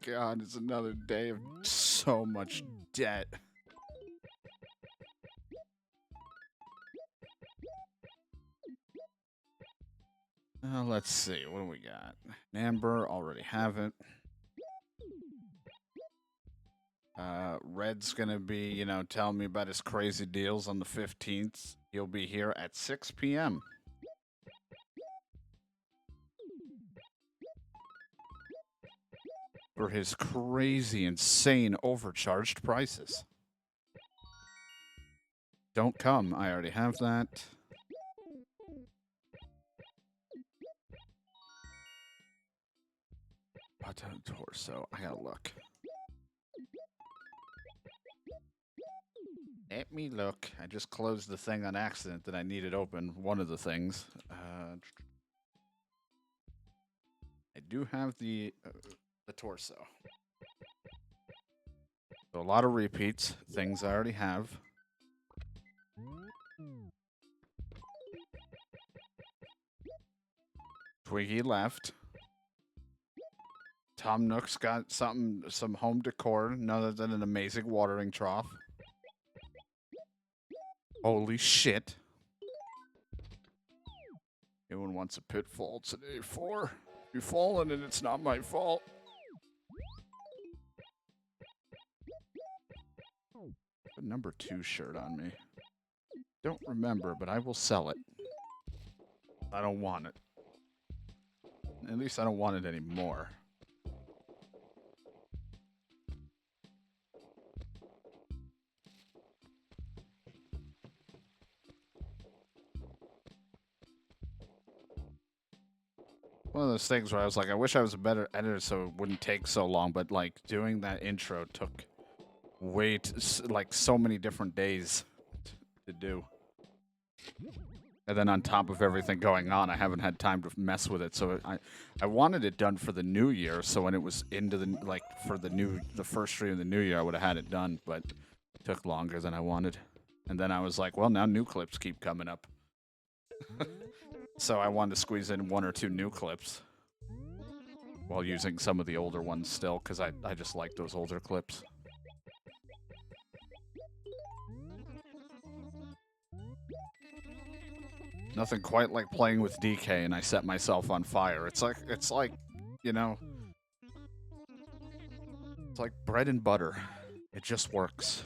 god, it's another day of so much debt. Let's see, what do we got? Amber, already have it. Red's gonna be, you know, telling me about his crazy deals on the 15th. He'll be here at 6 p.m. for his crazy, insane, overcharged prices. Don't come. I already have that. Button torso. I gotta look. Let me look. I just closed the thing on accident that I needed open. One of the things. I do have the torso. So a lot of repeats. Things I already have. Twiggy left. Tom Nook's got some home decor, none other than an amazing watering trough. Holy shit. Anyone wants a pitfall today? 4. You've fallen and it's not my fault. A number 2 shirt on me. Don't remember, but I will sell it. I don't want it. At least I don't want it anymore. One of those things where I was like, I wish I was a better editor so it wouldn't take so long, but like doing that intro took like so many different days to do. And then on top of everything going on, I haven't had time to mess with it. So I wanted it done for the new year. So when it was into the, like for the first stream of the new year, I would have had it done, but it took longer than I wanted. And then I was like, well, now new clips keep coming up. So I wanted to squeeze in 1 or 2 new clips while using some of the older ones still, because I just like those older clips. Nothing quite like playing with DK and I set myself on fire. It's like, you know, it's like bread and butter. It just works.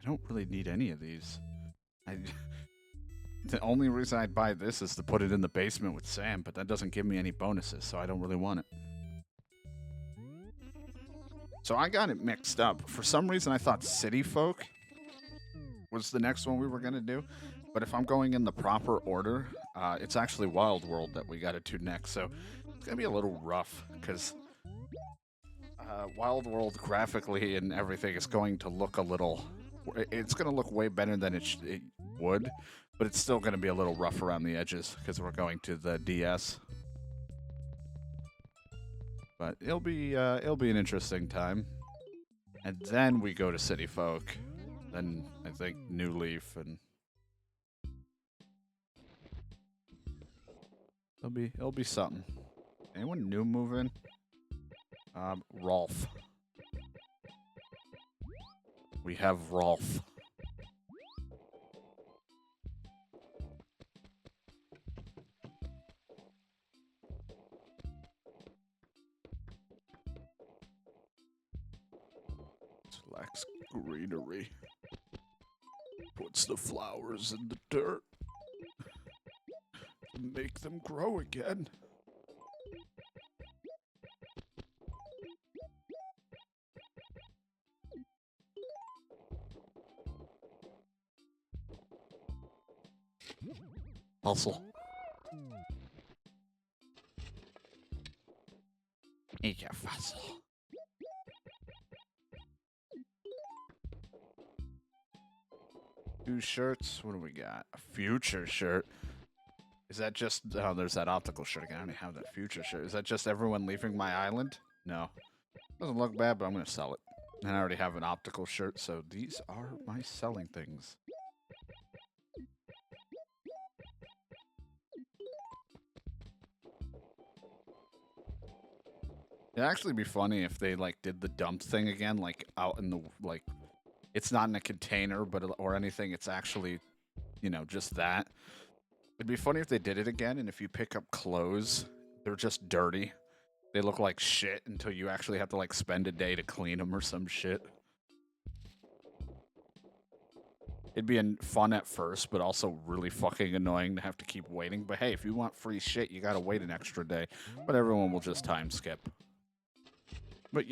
I don't really need any of these. The only reason I'd buy this is to put it in the basement with Sam, but that doesn't give me any bonuses, so I don't really want it. So I got it mixed up. For some reason, I thought City Folk was the next one we were going to do. But if I'm going in the proper order, it's actually Wild World that we got to do next. So it's going to be a little rough because Wild World graphically and everything is going to look a little... It's going to look way better than it would, but it's still going to be a little rough around the edges because we're going to the DS. But it'll be an interesting time. And then we go to City Folk. Then I think New Leaf and it'll be something. Anyone new moving? Rolf. We have Rolf. Lacks greenery. Puts the flowers in the dirt. Make them grow again. Hustle. Make a fussle. Two shirts. What do we got? A future shirt. Is that just... Oh, there's that optical shirt again. I don't have that future shirt. Is that just everyone leaving my island? No. Doesn't look bad, but I'm going to sell it. And I already have an optical shirt, so these are my selling things. It'd actually be funny if they like did the dump thing again, like out in the like. It's not in a container, but or anything. It's actually, just that. It'd be funny if they did it again, and if you pick up clothes, they're just dirty. They look like shit until you actually have to like spend a day to clean them or some shit. It'd be fun at first, but also really fucking annoying to have to keep waiting. But hey, if you want free shit, you gotta wait an extra day. But everyone will just time skip. But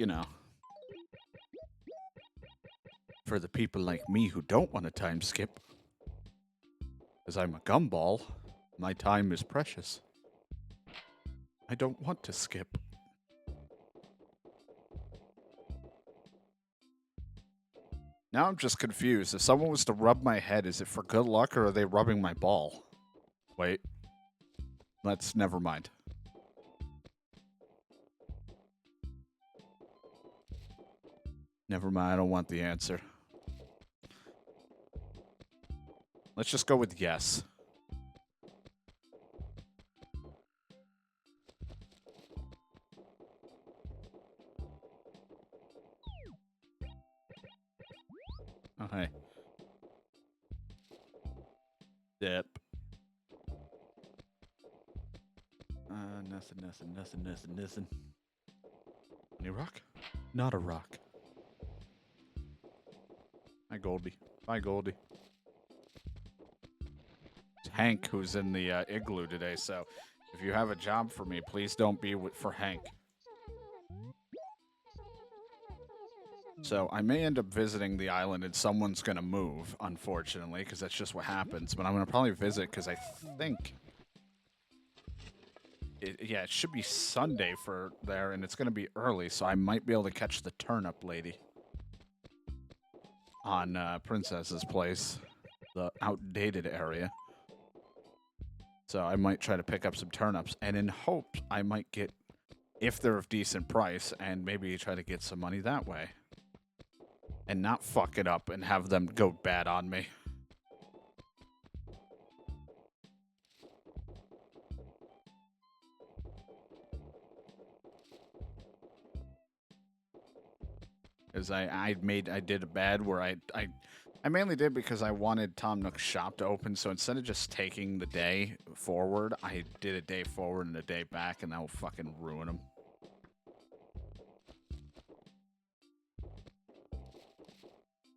for the people like me who don't want to time skip, because I'm a gumball, my time is precious. I don't want to skip. Now I'm just confused. If someone was to rub my head, is it for good luck or are they rubbing my ball? Wait. Never mind. Never mind, I don't want the answer. Let's just go with yes. Oh, hey. Dip. Nothing. Any rock? Not a rock. Hi, Goldie. Bye, Goldie. It's Hank who's in the igloo today, so if you have a job for me, please don't be for Hank. So I may end up visiting the island and someone's going to move, unfortunately, because that's just what happens. But I'm going to probably visit because I think... it should be Sunday for there, and it's going to be early, so I might be able to catch the turnip lady on Princess's place, the outdated area. So I might try to pick up some turnips, and in hopes I might get, if they're of decent price, and maybe try to get some money that way. And not fuck it up and have them go bad on me. Because I did a bad where I mainly did because I wanted Tom Nook's shop to open, so instead of just taking the day forward, I did a day forward and a day back, and that will fucking ruin him.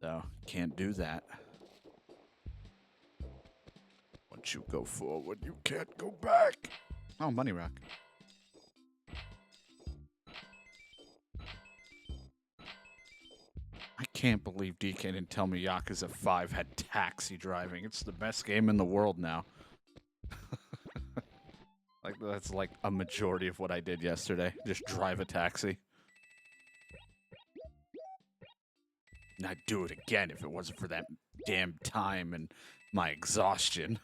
So, can't do that. Once you go forward, you can't go back. Oh, money rock. I can't believe DK didn't tell me Yakuza 5 had taxi driving. It's the best game in the world now. Like, that's like a majority of what I did yesterday. Just drive a taxi. And I'd do it again if it wasn't for that damn time and my exhaustion.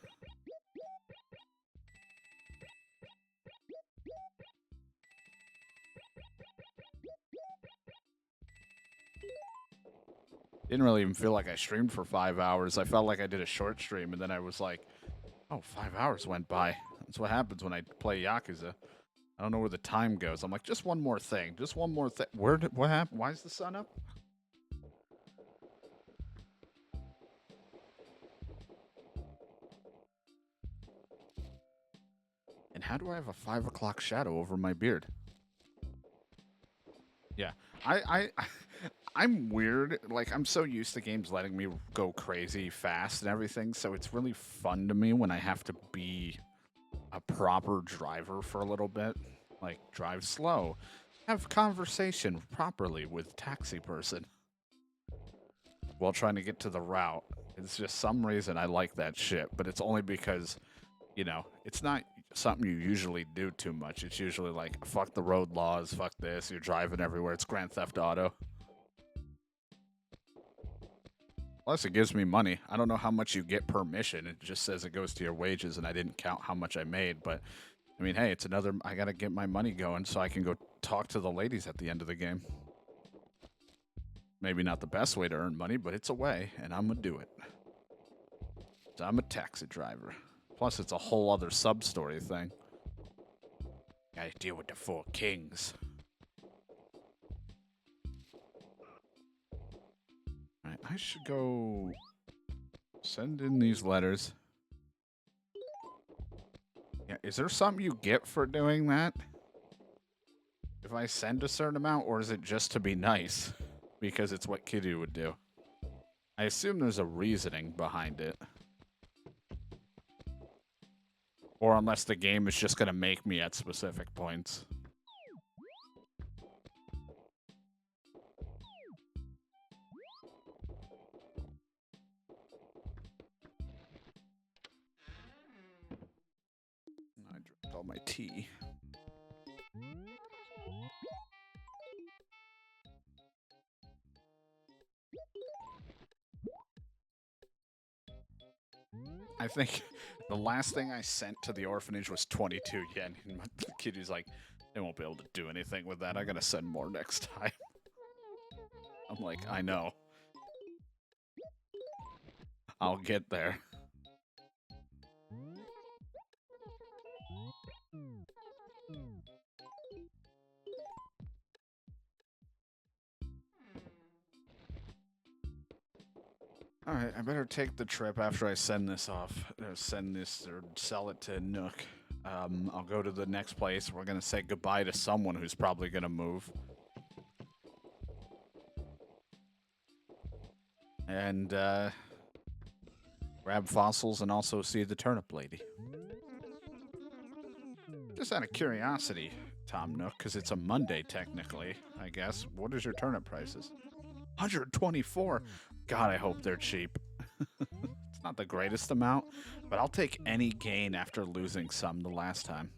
Didn't really even feel like I streamed for 5 hours. I felt like I did a short stream, and then I was like, oh, 5 hours went by. That's what happens when I play Yakuza. I don't know where the time goes. I'm like, just one more thing. Just one more thing. What happened? Why is the sun up? And how do I have a 5 o'clock shadow over my beard? Yeah, I'm weird. Like, I'm so used to games letting me go crazy fast and everything, so it's really fun to me when I have to be a proper driver for a little bit. Like, drive slow, have conversation properly with taxi person while trying to get to the route. It's just some reason I like that shit, but it's only because, it's not something you usually do too much. It's usually like, fuck the road laws, fuck this, you're driving everywhere. It's Grand Theft Auto. Plus, it gives me money. I don't know how much you get per mission. It just says it goes to your wages, and I didn't count how much I made. But, I mean, hey, it's another... I gotta get my money going so I can go talk to the ladies at the end of the game. Maybe not the best way to earn money, but it's a way, and I'm gonna do it. So I'm a taxi driver. Plus, it's a whole other sub-story thing. Gotta deal with the 4 kings. I should go send in these letters. Yeah, is there something you get for doing that? If I send a certain amount, or is it just to be nice? Because it's what Kiddu would do. I assume there's a reasoning behind it. Or unless the game is just going to make me at specific points. I drank all my tea. I think the last thing I sent to the orphanage was 22 yen. And the kid's like, they won't be able to do anything with that. I gotta send more next time. I'm like, I know. I'll get there. Alright, I better take the trip after I send this off. Send this or sell it to Nook. I'll go to the next place. We're gonna say goodbye to someone who's probably gonna move. And, grab fossils and also see the turnip lady. Just out of curiosity, Tom Nook, because it's a Monday technically, I guess. What is your turnip prices? 124. God, I hope they're cheap. It's not the greatest amount, but I'll take any gain after losing some the last time.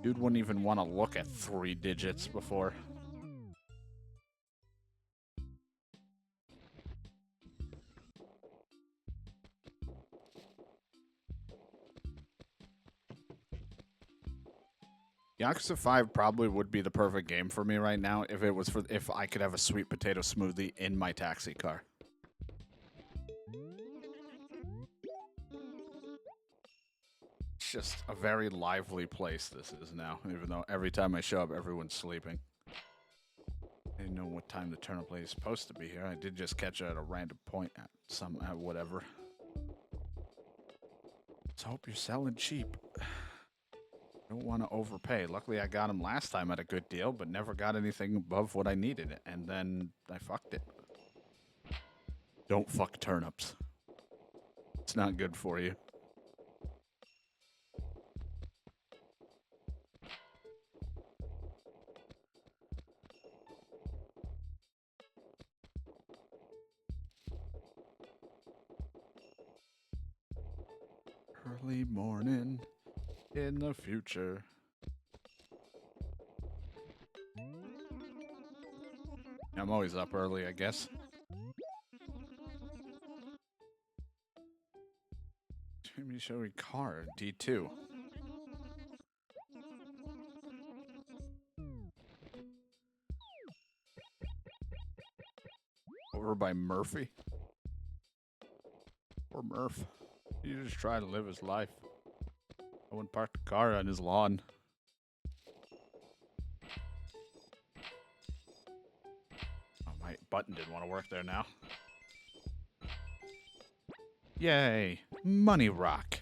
Dude wouldn't even want to look at 3 digits before. Yakuza 5 probably would be the perfect game for me right now if I could have a sweet potato smoothie in my taxi car. It's just a very lively place this is now, even though every time I show up, everyone's sleeping. I didn't know what time the turnip lady is supposed to be here. I did just catch her at a random point at whatever. Let's hope you're selling cheap. Don't want to overpay. Luckily, I got them last time at a good deal, but never got anything above what I needed, and then I fucked it. Don't fuck turnips. It's not good for you. Early morning in the future. I'm always up early, I guess. Jimmy Showy car, D2. Over by Murphy. Poor Murph. He just trying to live his life. I wouldn't park the car on his lawn. Oh, my button didn't want to work there now. Yay! Money Rock.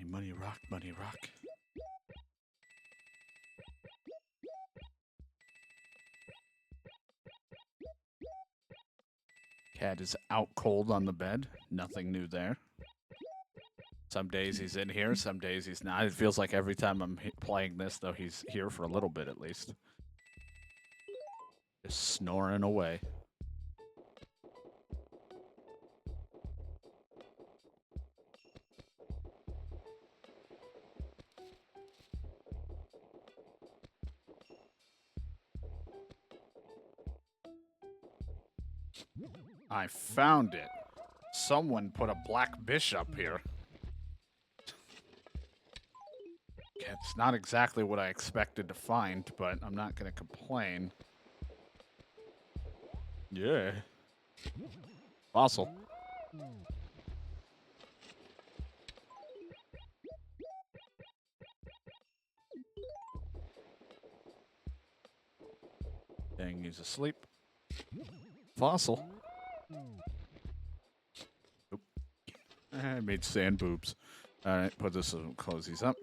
Money Rock, Money Rock. Cat is out cold on the bed. Nothing new there. Some days he's in here, some days he's not. It feels like every time I'm playing this, though, he's here for a little bit at least. Just snoring away. I found it. Someone put a black bishop here. It's not exactly what I expected to find, but I'm not going to complain. Yeah. Fossil. Dang, he's asleep. Fossil. Oop. I made sand boobs. Alright, put this in, close these up.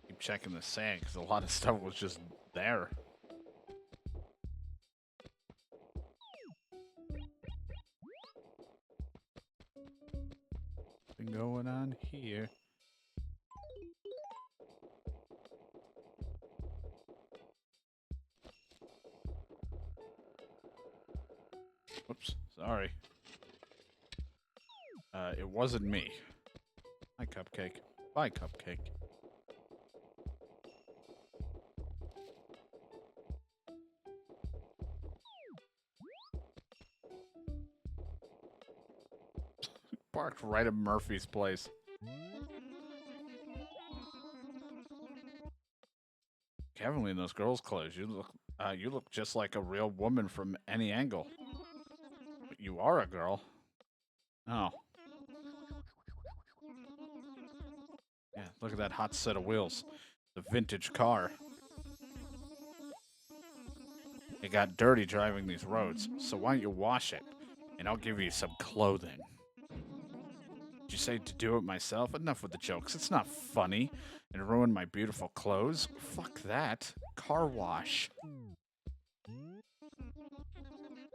Keep checking the sand because a lot of stuff was just there. Nothing going on here. Whoops, sorry. It wasn't me. Hi, Cupcake. Bye, Cupcake. Parked right at Murphy's place. Heavenly in those girls' clothes. You look just like a real woman from any angle. But you are a girl. Oh. Yeah, look at that hot set of wheels. The vintage car. It got dirty driving these roads, so why don't you wash it? And I'll give you some clothing. Did you say to do it myself? Enough with the jokes. It's not funny. And ruin my beautiful clothes? Fuck that. Car wash.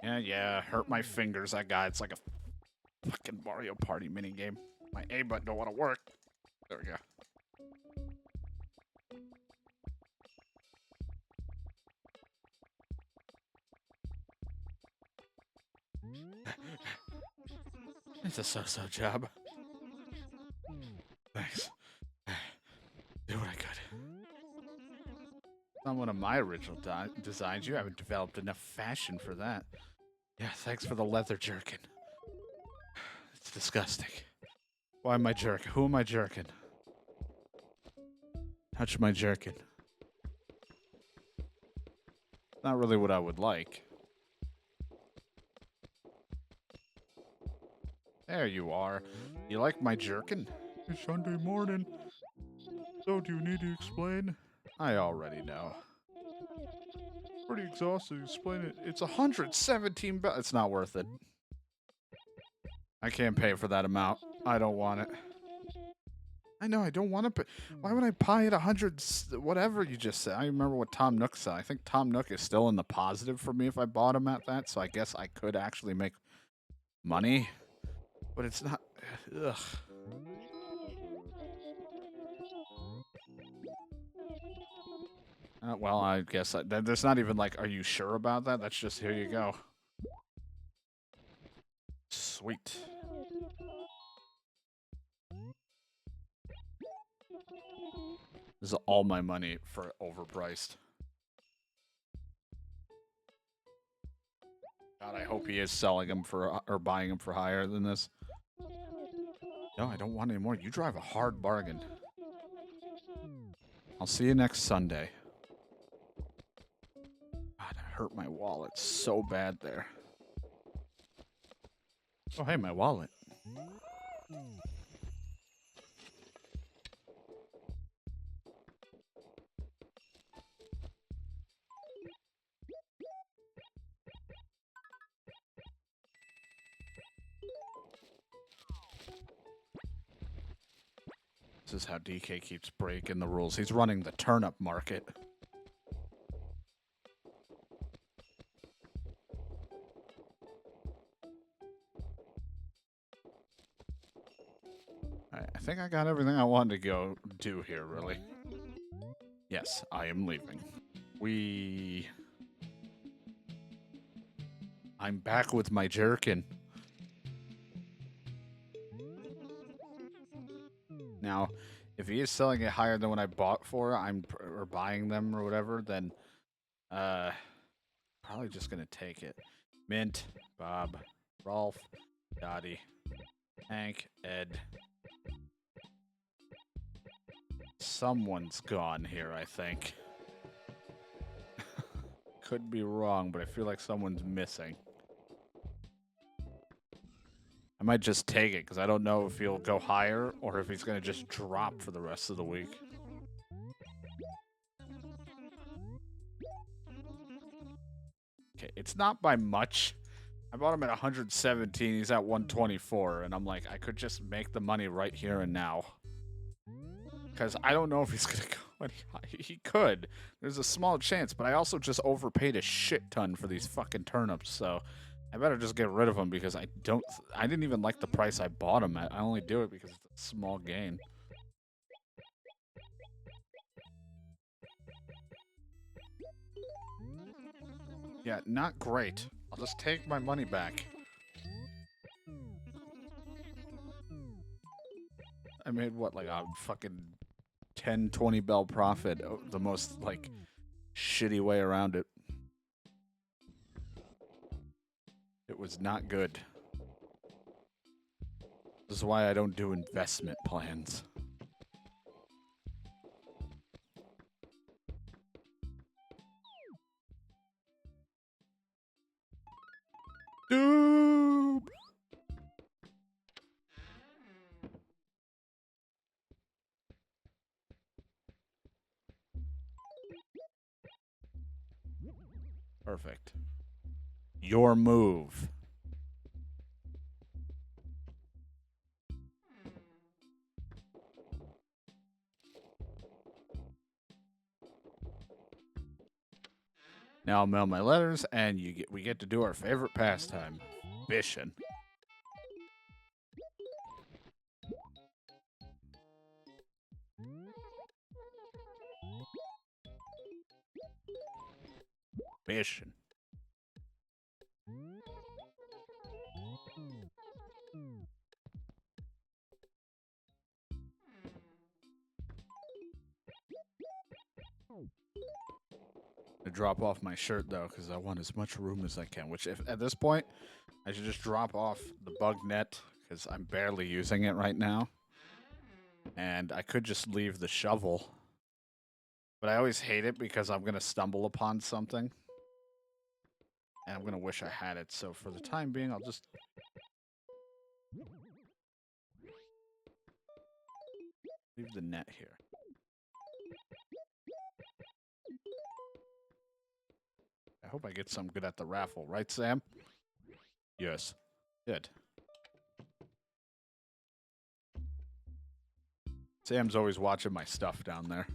Yeah, hurt my fingers. I got it's like a fucking Mario Party minigame. My A button don't want to work. There we go. It's a so-so job. Thanks. Do what I could. Not one of my original designs. You haven't developed enough fashion for that. Yeah, thanks for the leather jerkin. It's disgusting. Why am I jerking? Who am I jerking? Touch my jerkin. Not really what I would like. There you are. You like my jerkin? It's Sunday morning. So do you need to explain? I already know. Pretty exhausted to explain it. It's 117 bells. It's not worth it. I can't pay for that amount. I don't want it. I know, I don't want to pay. Why would I buy it 100, whatever you just said? I remember what Tom Nook said. I think Tom Nook is still in the positive for me if I bought him at that, so I guess I could actually make money. But it's not, ugh. Well, I guess there's not even like, are you sure about that? That's just, here you go. Sweet. This is all my money for overpriced. God, I hope he is selling them for, or buying them for higher than this. No, I don't want any more. You drive a hard bargain. I'll see you next Sunday. God, I hurt my wallet so bad there. Oh, hey, my wallet. This is how DK keeps breaking the rules. He's running the turnip market. I think I got everything I wanted to go do here, really. Yes, I am leaving. I'm back with my jerkin. Now, if he is selling it higher than what I bought for, or buying them or whatever, then probably just gonna take it. Mint, Bob, Rolf, Dottie, Hank, Ed. Someone's gone here, I think. Could be wrong, but I feel like someone's missing. I might just take it, because I don't know if he'll go higher or if he's going to just drop for the rest of the week. Okay, it's not by much. I bought him at 117, he's at 124, and I'm like, I could just make the money right here and now. Because I don't know if he's going to go any higher. He could. There's a small chance, but I also just overpaid a shit ton for these fucking turnips, so I better just get rid of them because I didn't even like the price I bought them at. I only do it because it's a small gain. Yeah, not great. I'll just take my money back. I made what, like a fucking 10, 20 bell profit. The most, like, shitty way around it. It was not good. This is why I don't do investment plans. Doop! Perfect. Your move. Now I'll mail my letters, and we get to do our favorite pastime, fishing. Fishing. To drop off my shirt though, because I want as much room as I can. Which, if at this point, I should just drop off the bug net because I'm barely using it right now, and I could just leave the shovel. But I always hate it because I'm gonna stumble upon something, and I'm gonna wish I had it. So for the time being, I'll just leave the net here. I hope I get some good at the raffle, right, Sam? Yes. Good. Sam's always watching my stuff down there.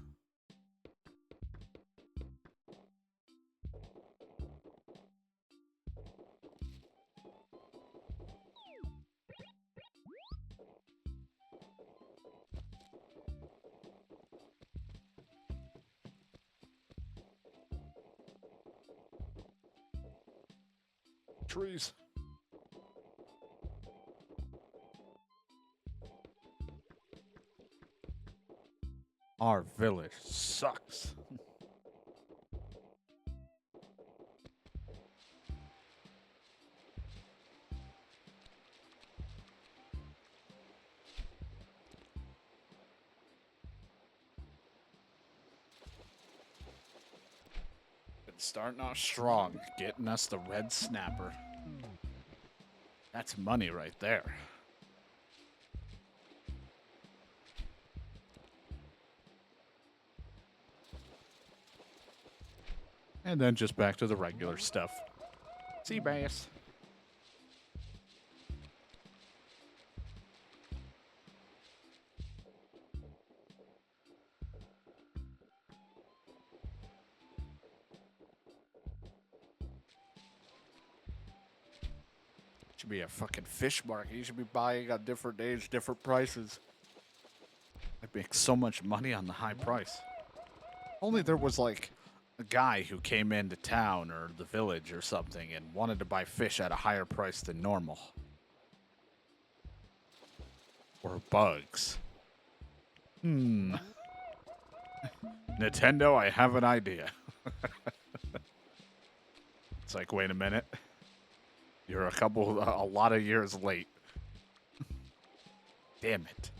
Trees. Our village sucks. Been starting off strong, getting us the red snapper. That's money right there. And then just back to the regular stuff. Sea bass. Should be a fucking fish market. You should be buying on different days, different prices. I make so much money on the high price. Only there was like a guy who came into town or the village or something and wanted to buy fish at a higher price than normal. Or bugs. Nintendo, I have an idea. It's like, wait a minute. You're a lot of years late. Damn it.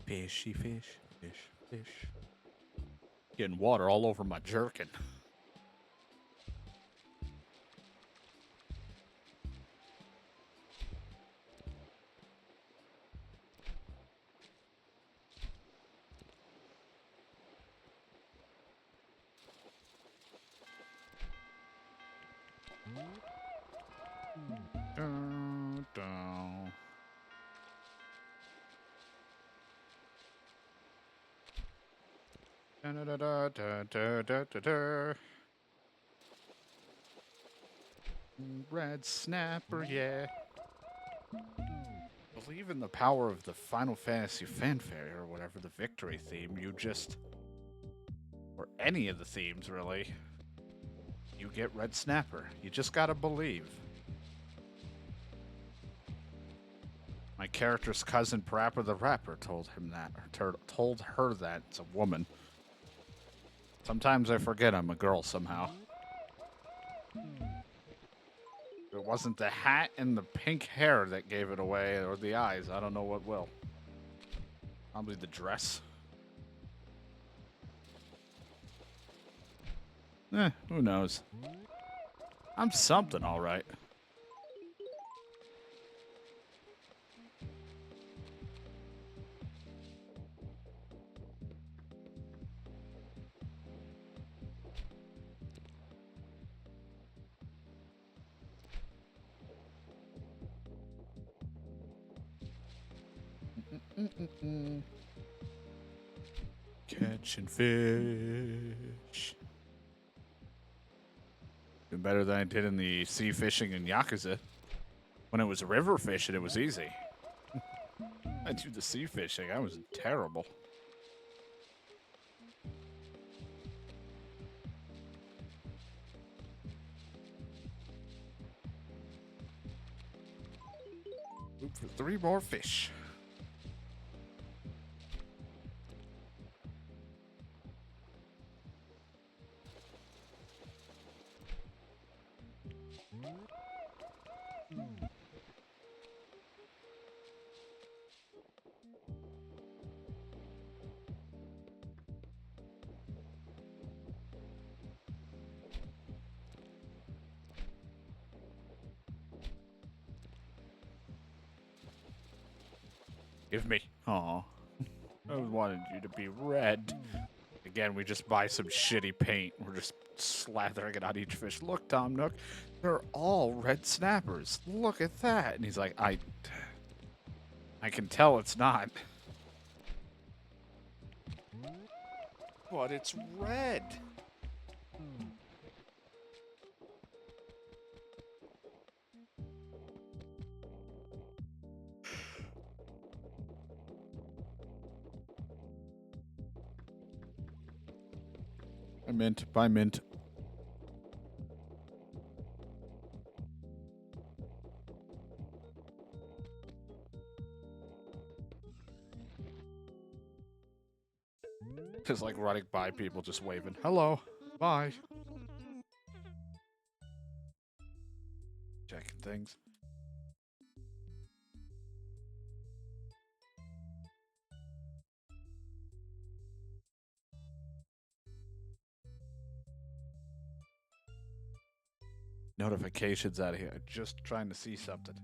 Fishy fish, fish, fish. Getting water all over my jerkin. Dun, dun. Dun, dun, dun, dun, dun, dun, dun, dun. Red snapper, yeah. Believe in the power of the Final Fantasy fanfare or whatever the victory theme. You just, or any of the themes really, you get red snapper. You just gotta believe. My character's cousin Parappa the Rapper told him that, or told her that. It's a woman. Sometimes I forget I'm a girl somehow. If it wasn't the hat and the pink hair that gave it away, or the eyes, I don't know what will. Probably the dress. Who knows? I'm something, all right. Catching fish. Doing better than I did in the sea fishing in Yakuza. When it was river fishing, it was easy. I do the sea fishing. I was terrible. Look for 3 more fish. Give me. Aw. I wanted you to be red. Again, we just buy some shitty paint. We're just slathering it on each fish. Look, Tom Nook, they're all red snappers. Look at that. And he's like, I can tell it's not. But it's red. I mint. Buy mint. Just like running by people just waving. Hello. Bye. Checking things. Notifications out of here. Just trying to see something.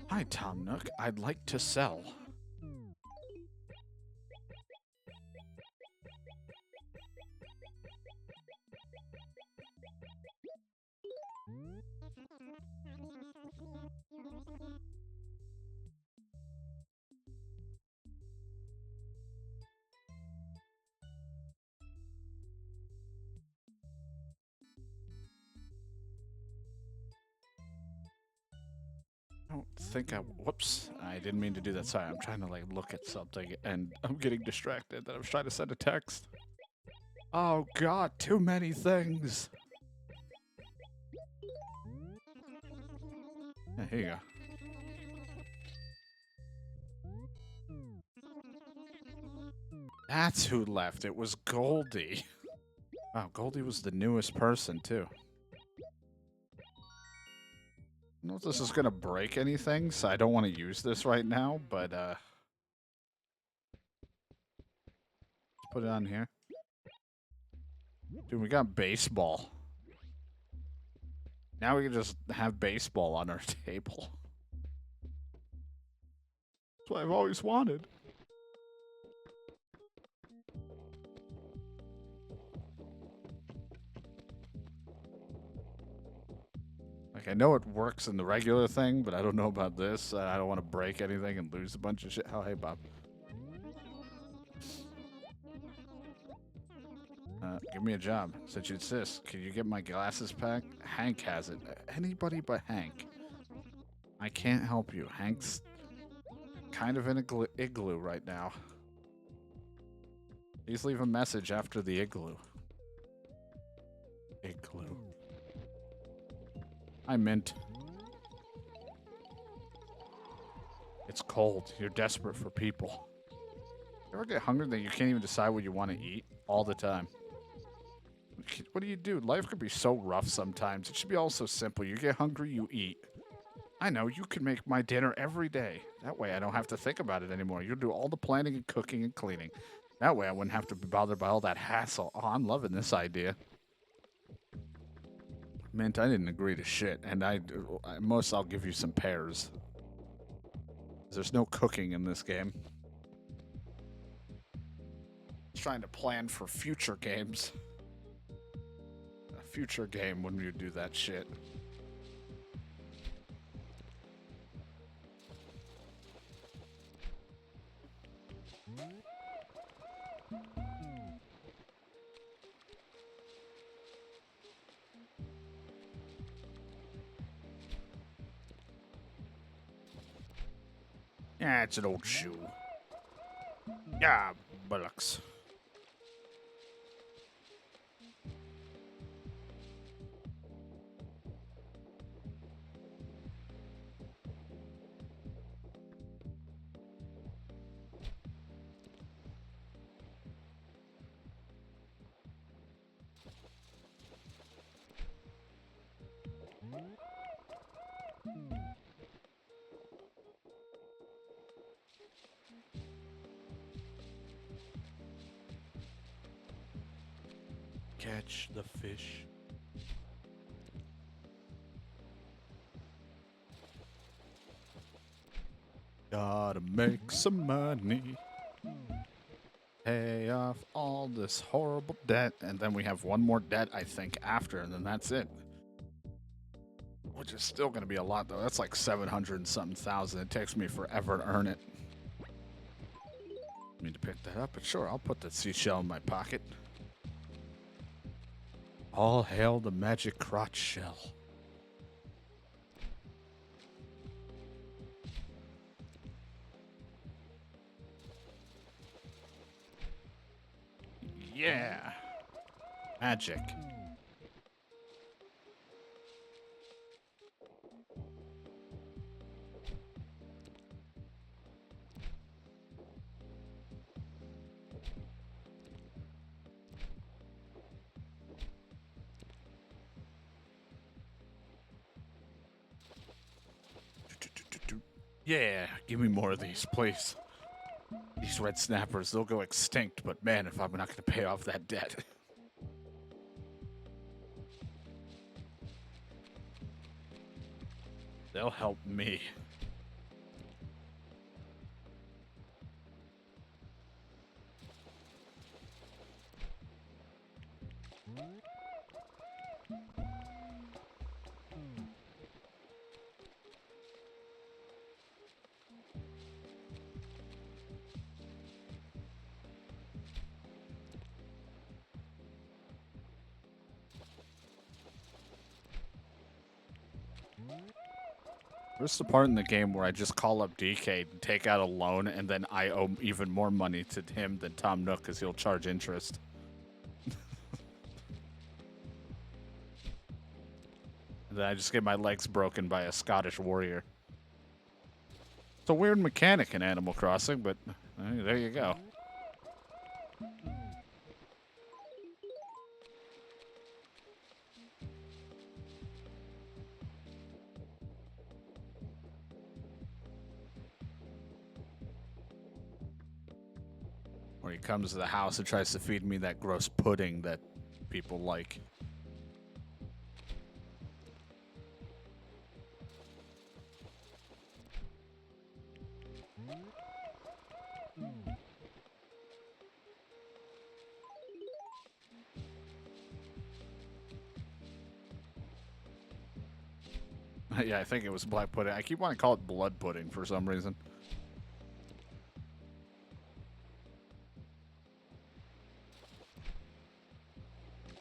Hi, Tom Nook. I'd like to sell. don't think I. Whoops. I didn't mean to do that. Sorry. I'm trying to, like, look at something and I'm getting distracted. That I was trying to send a text. Oh, God. Too many things. Yeah, here you go. That's who left. It was Goldie. Wow, Goldie was the newest person, too. I don't know if this is going to break anything, so I don't want to use this right now, but, let's put it on here. Dude, we got baseball. Now we can just have baseball on our table. That's what I've always wanted. Like, I know it works in the regular thing, but I don't know about this. I don't want to break anything and lose a bunch of shit. Oh, hey, Bob. Give me a job. Since you insist, can you get my glasses packed? Hank has it. Anybody but Hank. I can't help you. Hank's kind of in an igloo right now. Please leave a message after the igloo. Igloo. I meant... It's cold. You're desperate for people. You ever get hungry that you can't even decide what you want to eat? All the time. What do you do? Life could be so rough sometimes. It should be all so simple. You get hungry, you eat. I know, you can make my dinner every day. That way I don't have to think about it anymore. You'll do all the planning and cooking and cleaning. That way I wouldn't have to be bothered by all that hassle. Oh, I'm loving this idea. Mint, I didn't agree to shit. And most I'll give you some pears. There's no cooking in this game. Trying to plan for future games. A future game when you do that shit. Yeah, it's an old shoe. Yeah, bullocks. Catch the fish. Gotta make some money. Pay off all this horrible debt. And then we have one more debt, I think, after, and then that's it. Which is still going to be a lot, though. That's like 700 and something thousand. It takes me forever to earn it. I need to pick that up, but sure, I'll put the seashell in my pocket. All hail the magic crotch shell. Yeah. Magic. Yeah, give me more of these, please. These red snappers, they'll go extinct, but man, if I'm not going to pay off that debt. They'll help me. Where's the part in the game where I just call up DK, take out a loan, and then I owe even more money to him than Tom Nook because he'll charge interest? And then I just get my legs broken by a Scottish warrior. It's a weird mechanic in Animal Crossing, but there you go. Where he comes to the house and tries to feed me that gross pudding that people like. Yeah, I think it was black pudding. I keep wanting to call it blood pudding for some reason.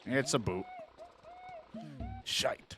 It's a boot. Shite.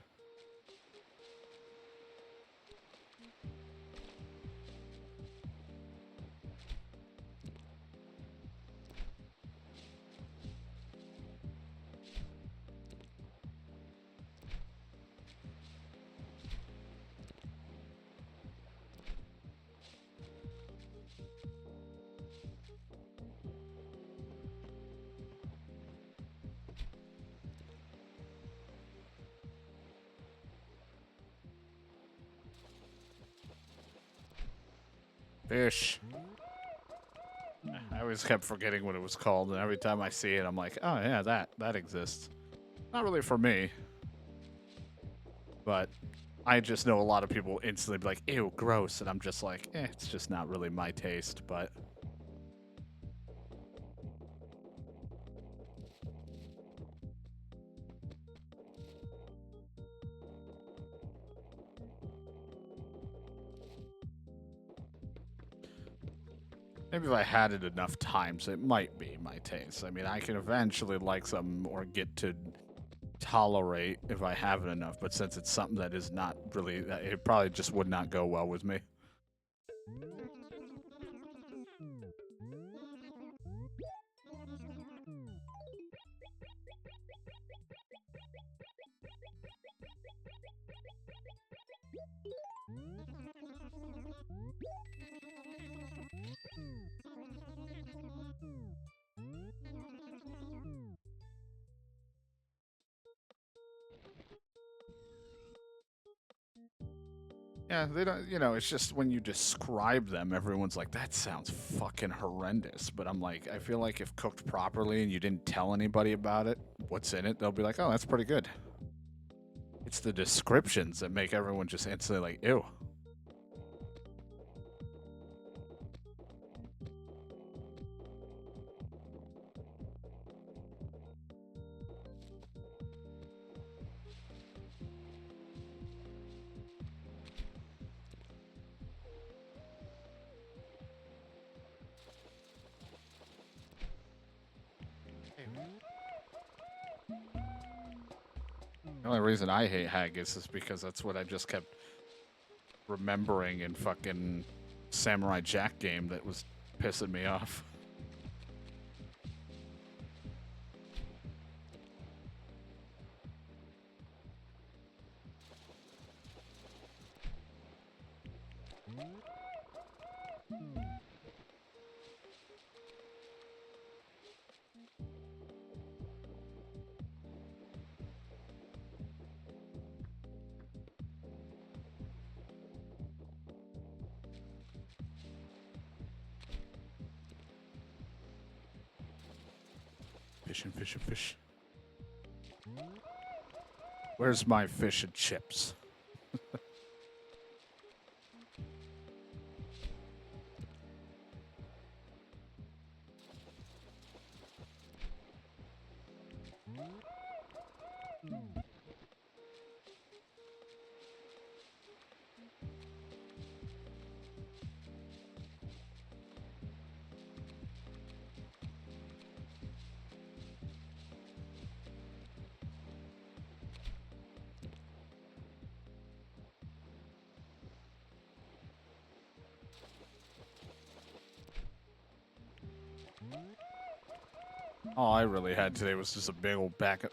Fish. I always kept forgetting what it was called, and every time I see it, I'm like, oh yeah, that exists. Not really for me, but I just know a lot of people instantly be like, ew, gross, and I'm just like, it's just not really my taste, but... Maybe if I had it enough times, it might be my taste. I mean, I can eventually like something or get to tolerate if I have it enough, but since it's something that is not really, it probably just would not go well with me. Yeah, they don't, it's just when you describe them, everyone's like, that sounds fucking horrendous. But I'm like, I feel like if cooked properly and you didn't tell anybody about it, what's in it, they'll be like, oh, that's pretty good. It's the descriptions that make everyone just instantly like, ew. The only reason I hate haggis is because that's what I just kept remembering in fucking Samurai Jack game that was pissing me off. Fish and fish and fish. Where's my fish and chips? All I really had today was just a big old bag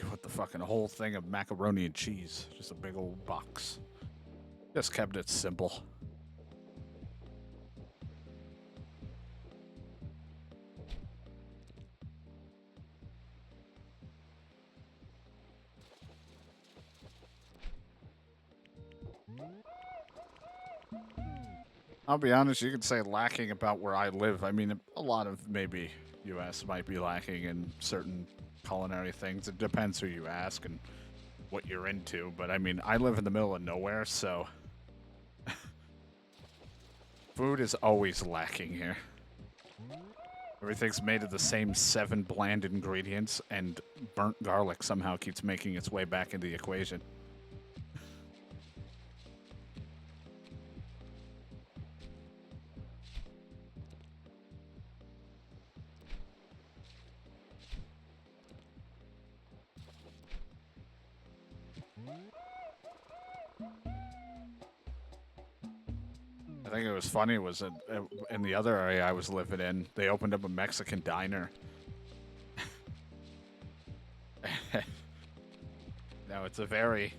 with the fucking whole thing of macaroni and cheese. Just a big old box. Just kept it simple. I'll be honest, you could say lacking about where I live. I mean, a lot of maybe US might be lacking in certain culinary things. It depends who you ask and what you're into. But I mean, I live in the middle of nowhere, so food is always lacking here. Everything's made of the same 7 bland ingredients, and burnt garlic somehow keeps making its way back into the equation. I think it was funny was in the other area I was living in, they opened up a Mexican diner. No, it's a very...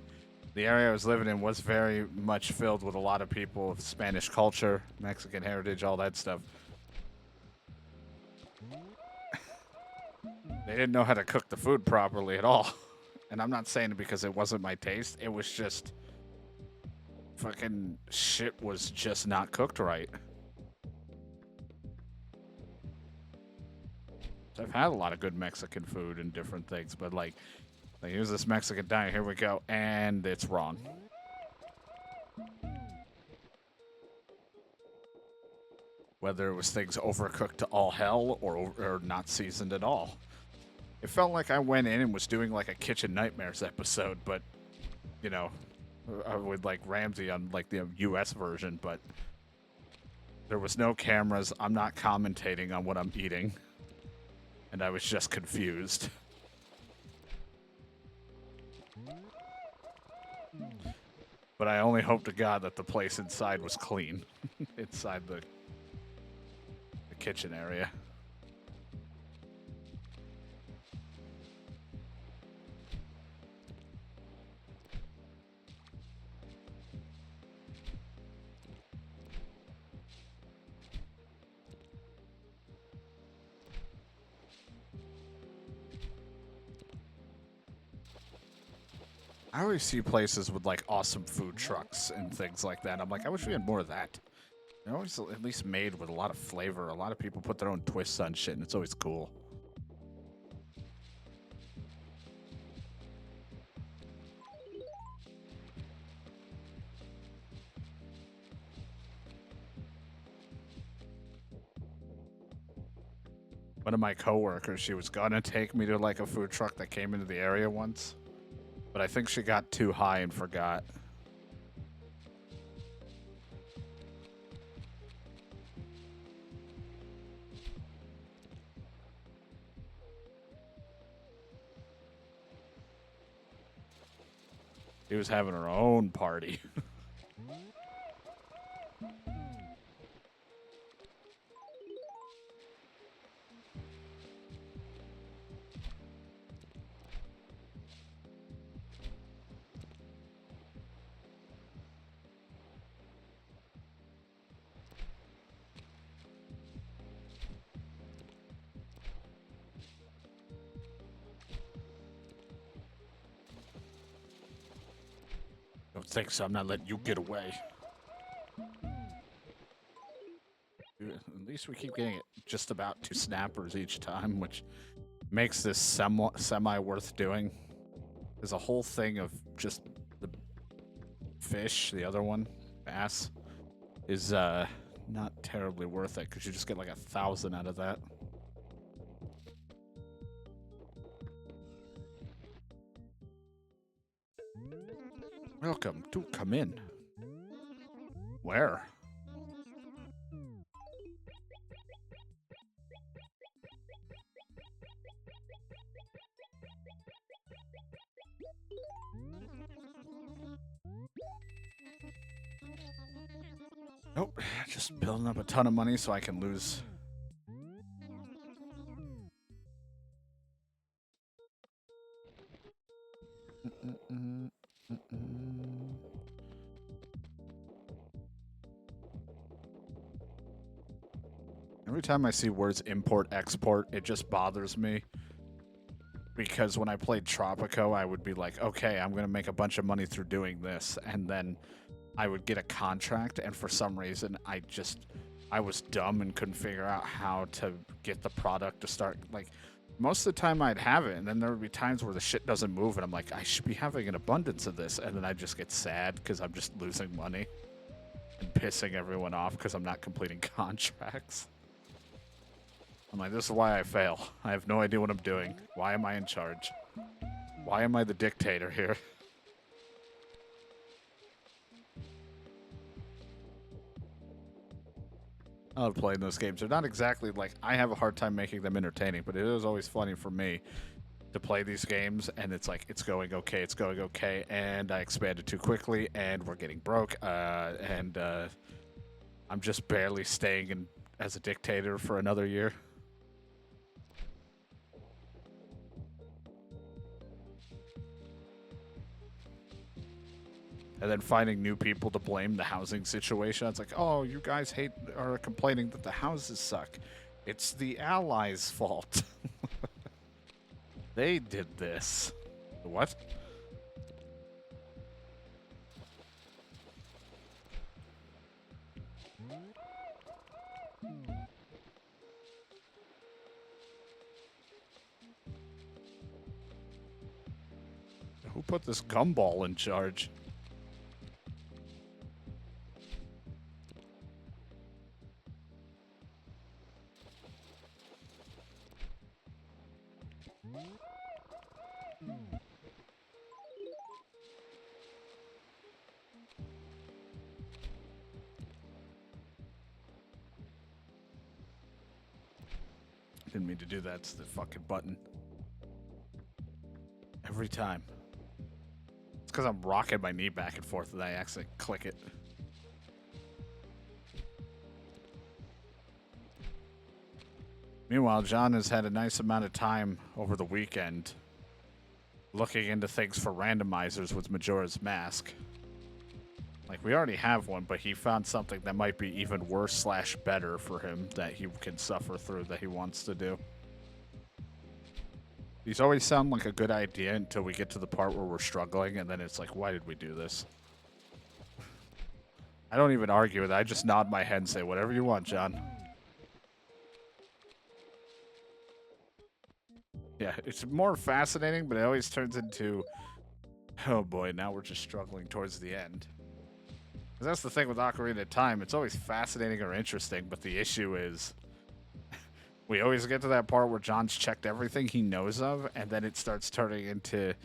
The area I was living in was very much filled with a lot of people of Spanish culture, Mexican heritage, all that stuff. They didn't know how to cook the food properly at all. And I'm not saying it because it wasn't my taste. It was just... Fucking shit was just not cooked right. I've had a lot of good Mexican food and different things, but like here's this Mexican diner, here we go, and it's wrong. Whether it was things overcooked to all hell or not seasoned at all. It felt like I went in and was doing like a Kitchen Nightmares episode, but, you know, with like Ramsey on like the US version, but there was no cameras. I'm not commentating on what I'm eating. And I was just confused. But I only hope to God that the place inside was clean. Inside the kitchen area. I always see places with like awesome food trucks and things like that. I'm like, I wish we had more of that. They're always at least made with a lot of flavor. A lot of people put their own twists on shit, and it's always cool. One of my coworkers, she was gonna take me to like a food truck that came into the area once, but I think she got too high and forgot. She was having her own party. Don't think so. I'm not letting you get away. At least we keep getting it just about 2 snappers each time, which makes this semi worth doing. There's a whole thing of just the fish, the other one, bass, is not terribly worth it because you just get like 1,000 out of that. Welcome. Do come in. Where? Nope. Just building up a ton of money so I can lose Every time I see words import, export, it just bothers me. Because when I played Tropico, I would be like, okay, I'm going to make a bunch of money through doing this. And then I would get a contract, and for some reason, I was dumb and couldn't figure out how to get the product to start. Like, most of the time I'd have it, and then there would be times where the shit doesn't move, and I'm like, I should be having an abundance of this. And then I just get sad because I'm just losing money and pissing everyone off because I'm not completing contracts. I'm like, this is why I fail. I have no idea what I'm doing. Why am I in charge? Why am I the dictator here? I love playing those games. They're not exactly like, I have a hard time making them entertaining, but it is always funny for me to play these games, and it's like, it's going okay, and I expanded too quickly, and we're getting broke, and I'm just barely staying in as a dictator for another year. And then finding new people to blame the housing situation. It's like, oh, you guys are complaining that the houses suck. It's the Allies' fault. They did this. What? Who put this gumball in charge? Didn't mean to do that. It's the fucking button. Every time. It's because I'm rocking my knee back and forth and I accidentally click it. Meanwhile, John has had a nice amount of time over the weekend looking into things for randomizers with Majora's Mask. Like, we already have one, but he found something that might be even worse / better for him that he can suffer through that he wants to do. These always sound like a good idea until we get to the part where we're struggling, and then it's like, why did we do this? I don't even argue with it. I just nod my head and say, whatever you want, John. Yeah, it's more fascinating, but it always turns into, oh boy, now we're just struggling towards the end. Because that's the thing with Ocarina of Time. It's always fascinating or interesting, but the issue is we always get to that part where John's checked everything he knows of, and then it starts turning into,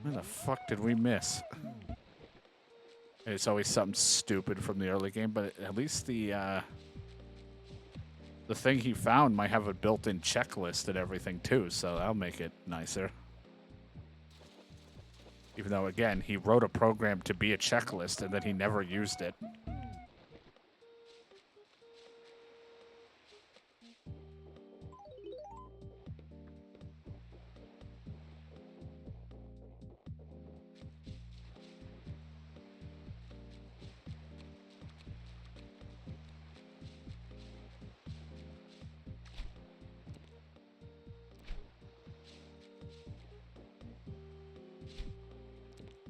where the fuck did we miss? And it's always something stupid from the early game, but at least the thing he found might have a built-in checklist and everything too, so that'll make it nicer. Even though, again, he wrote a program to be a checklist and then he never used it.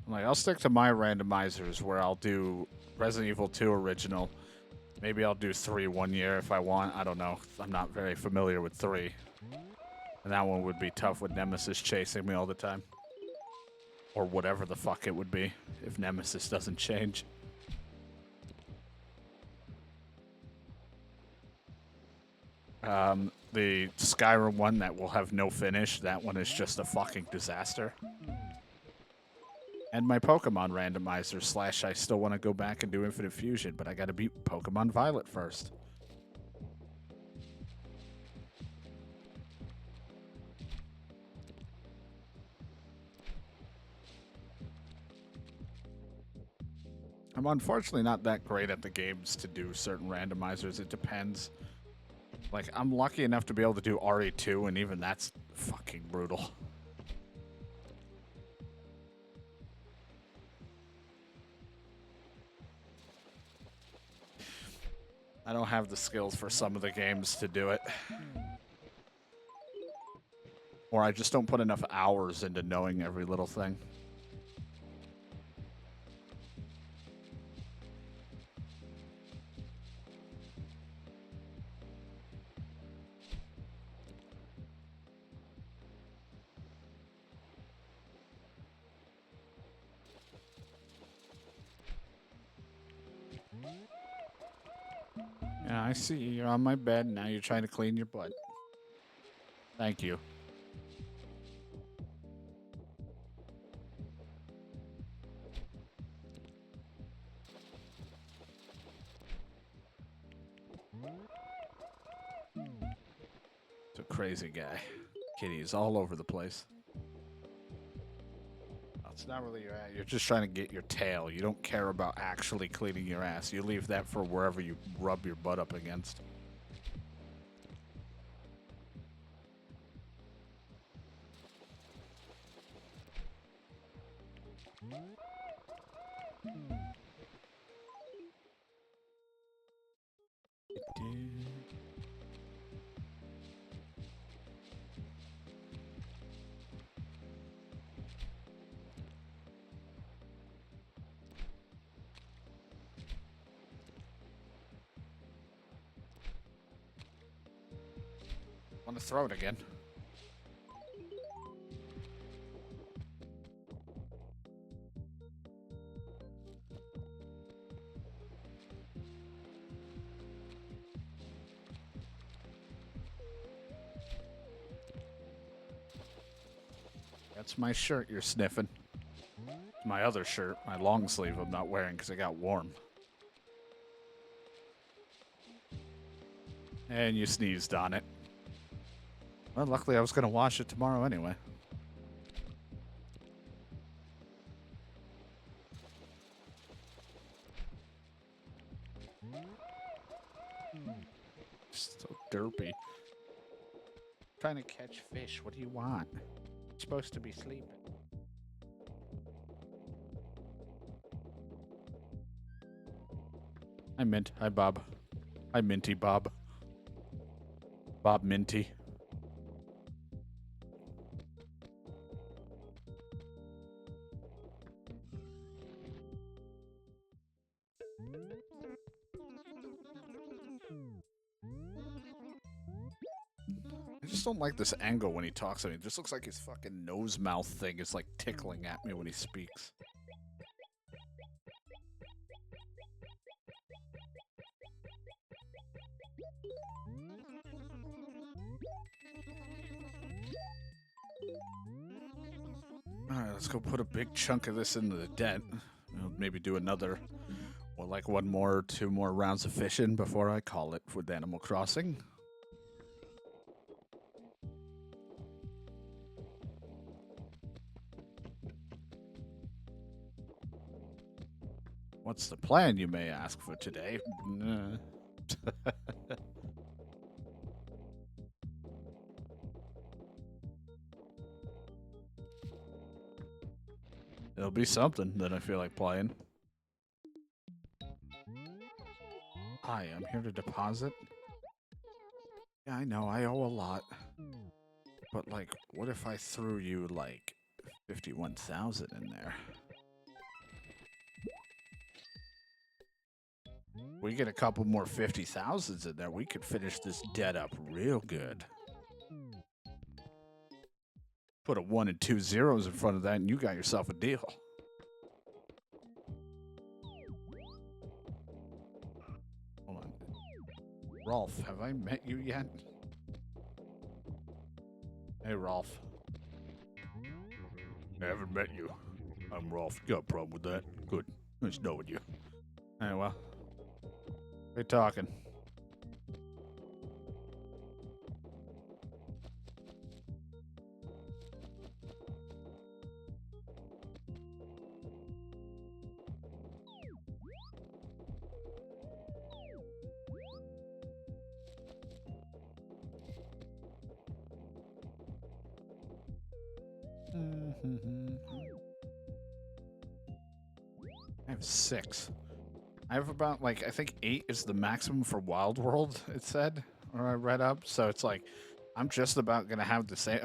Like, I'll stick to my randomizers where I'll do Resident Evil 2 original. Maybe I'll do 3 one year if I want. I don't know. I'm not very familiar with 3. And that one would be tough with Nemesis chasing me all the time. Or whatever the fuck it would be if Nemesis doesn't change. The Skyrim one that will have no finish, that one is just a fucking disaster. And my Pokemon randomizer / I still want to go back and do Infinite Fusion, but I gotta beat Pokemon Violet first. I'm unfortunately not that great at the games to do certain randomizers. It depends. Like, I'm lucky enough to be able to do RE2, and even that's fucking brutal. I don't have the skills for some of the games to do it. Or I just don't put enough hours into knowing every little thing. Yeah, I see you. You're on my bed. Now you're trying to clean your butt. Thank you. It's a crazy guy. Kitties all over the place. It's not really your ass. You're just trying to get your tail. You don't care about actually cleaning your ass. You leave that for wherever you rub your butt up against. Want to throw it again? That's my shirt you're sniffing. It's my other shirt, my long sleeve I'm not wearing because it got warm. And you sneezed on it. Well, luckily I was going to wash it tomorrow anyway. So derpy. Trying to catch fish. What do you want? You're supposed to be sleeping. Hi, Mint. Hi, Bob. Hi, Minty Bob. Bob Minty. I just don't like this angle when he talks to me. It just looks like his fucking nose mouth thing is like tickling at me when he speaks. Alright, let's go put a big chunk of this into the dent. We'll maybe do another, or like one more or two more rounds of fishing before I call it with Animal Crossing. What's the plan, you may ask, for today? It'll be something that I feel like playing. Hi, I'm here to deposit. Yeah, I know, I owe a lot. But, like, what if I threw you, like, 51,000 in there? We get a couple more 50,000s in there, we could finish this debt up real good. Put a 1 and 2 zeros in front of that and you got yourself a deal. Hold on. Rolf, have I met you yet? Hey, Rolf. I haven't met you. I'm Rolf. You got a problem with that? Good. Nice knowing you. Hey, well. Good talking. I have 6. I have about like I think 8 is the maximum for Wild World. It said, or I read up. So it's like I'm just about gonna have the same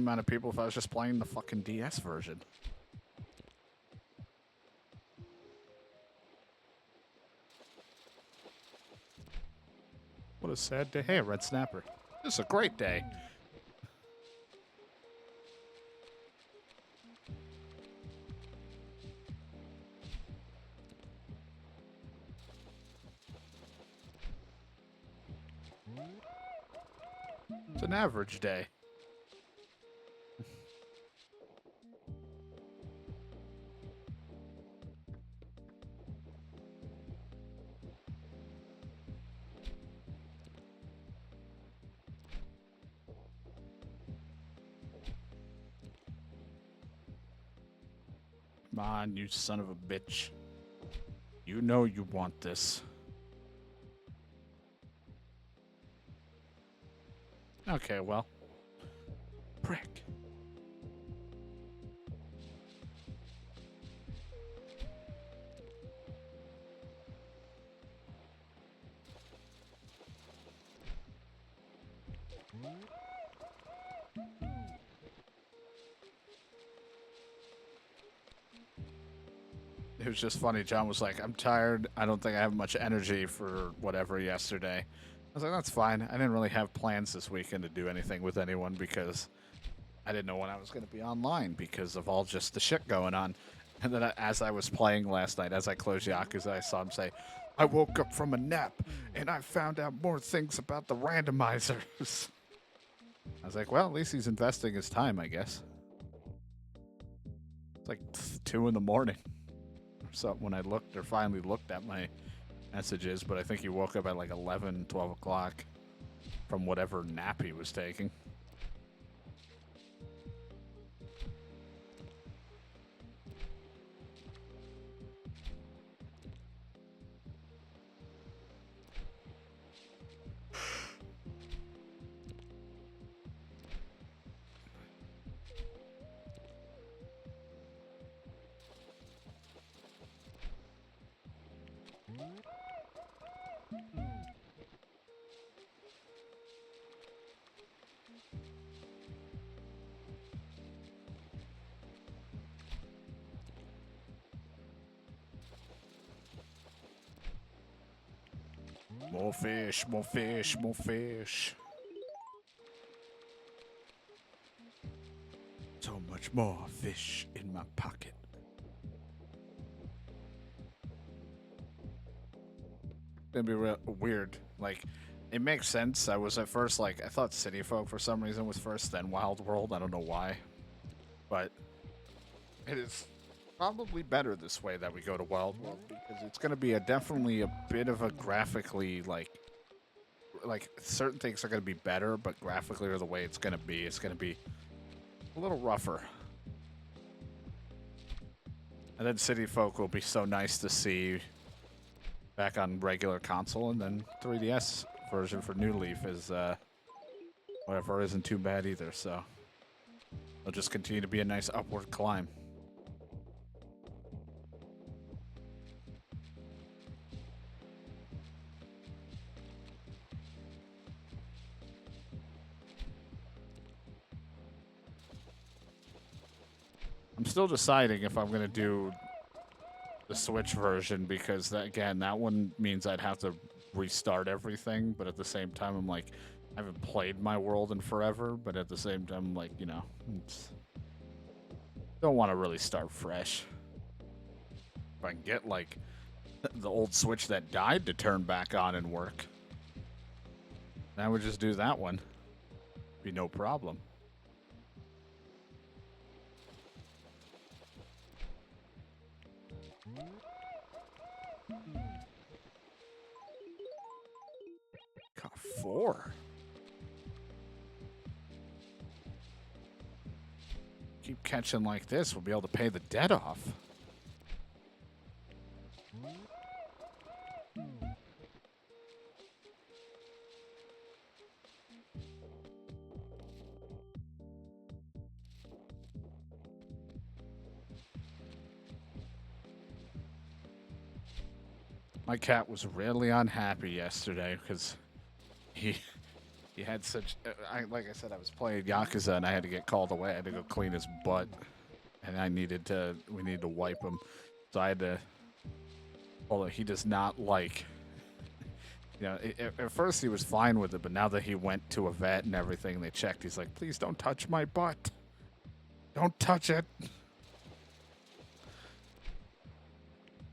amount of people if I was just playing the fucking DS version. What a sad day. Hey, a red snapper. This is a great day. It's an average day. Come on, you son of a bitch. You know you want this. Okay, well. Prick. It was just funny. John was like, I'm tired. I don't think I have much energy for whatever yesterday. I was like, that's fine. I didn't really have plans this weekend to do anything with anyone because I didn't know when I was going to be online because of all just the shit going on. And then as I was playing last night, as I closed Yakuza, I saw him say, I woke up from a nap and I found out more things about the randomizers. I was like, well, at least he's investing his time, I guess. It's like 2 in the morning. So when I looked or finally looked at my messages, but I think he woke up at like 11, 12 o'clock from whatever nap he was taking. More fish, more fish, more fish. So much more fish in my pocket. It'd be real weird. Like, it makes sense. I was at first like, I thought City Folk for some reason was first, then Wild World. I don't know why. But it is probably better this way that we go to Wild World because it's going to be definitely a bit of a graphically like certain things are going to be better, but graphically or the way it's going to be a little rougher. And then City Folk will be so nice to see back on regular console, and then 3DS version for New Leaf is whatever isn't too bad either. So it'll just continue to be a nice upward climb. I'm still deciding if I'm going to do the Switch version because that one means I'd have to restart everything, but at the same time I'm like I haven't played my world in forever, but at the same time I'm like, don't want to really start fresh. If I can get like the old Switch that died to turn back on and work, then I would just do that one. Be no problem. Caught 4. Keep catching like this, we'll be able to pay the debt off. My cat was really unhappy yesterday because he he had such. Like I said, I was playing Yakuza and I had to get called away. I had to go clean his butt, and we needed to wipe him, so I had to. Although he does not like. You know, at first he was fine with it, but now that he went to a vet and everything, they checked. He's like, "Please don't touch my butt. Don't touch it."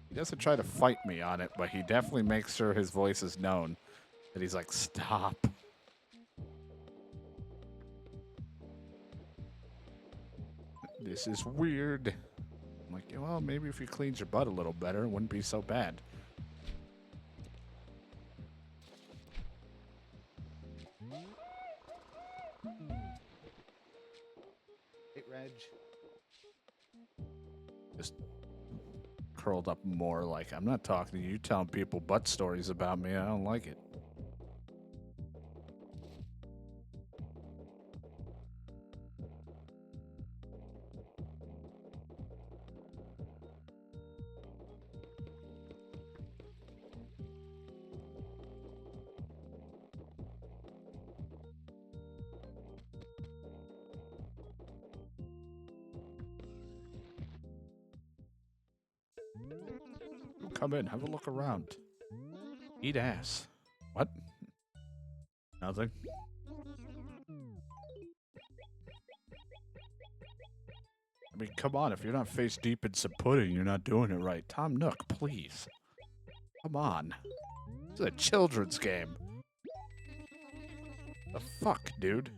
He doesn't try to fight me on it, but he definitely makes sure his voice is known. That he's like, "Stop." This is weird. I'm like, well, maybe if you cleaned your butt a little better, it wouldn't be so bad. Hey, Reg. Just curled up more like, I'm not talking to you. You're telling people butt stories about me. I don't like it. Come in, have a look around. Eat ass. What? Nothing. I mean, come on, if you're not face deep in some pudding, you're not doing it right. Tom Nook, please. Come on. This is a children's game. The fuck, dude?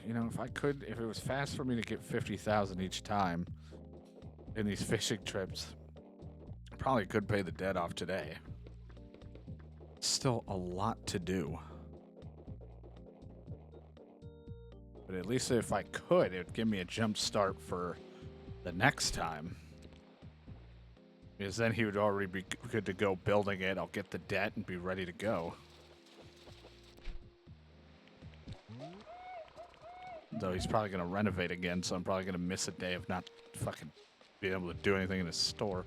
You know, if it was fast for me to get 50,000 each time in these fishing trips, I probably could pay the debt off today. Still a lot to do. But at least if I could, it would give me a jump start for the next time. Because then he would already be good to go building it. I'll get the debt and be ready to go. Though he's probably going to renovate again, so I'm probably going to miss a day of not fucking being able to do anything in his store.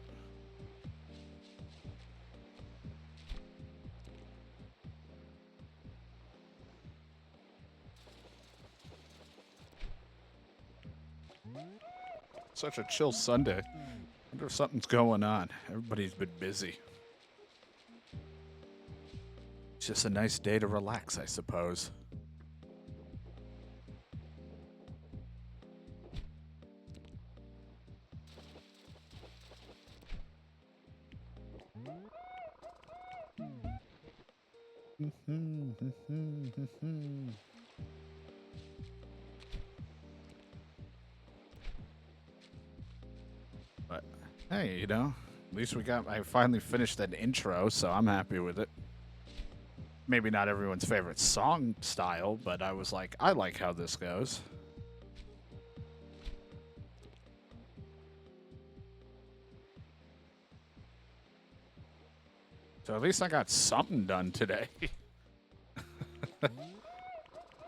Such a chill Sunday. I wonder if something's going on. Everybody's been busy. It's just a nice day to relax, I suppose. But hey, you know, at least I finally finished that intro, so I'm happy with it. Maybe not everyone's favorite song style, but I was like, I like how this goes. So at least I got something done today.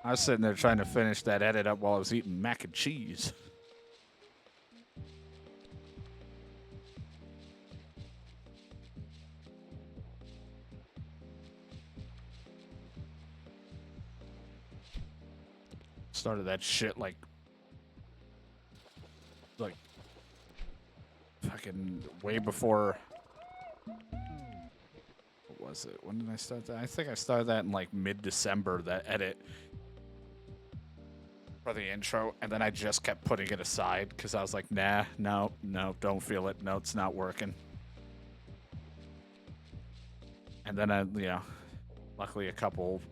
I was sitting there trying to finish that edit up while I was eating mac and cheese. Started that shit like fucking way before. What was it? When did I start that? I think I started that in like mid-December, that edit for the intro, and then I just kept putting it aside because I was like, nah, no, don't feel it. No, it's not working. And then luckily a couple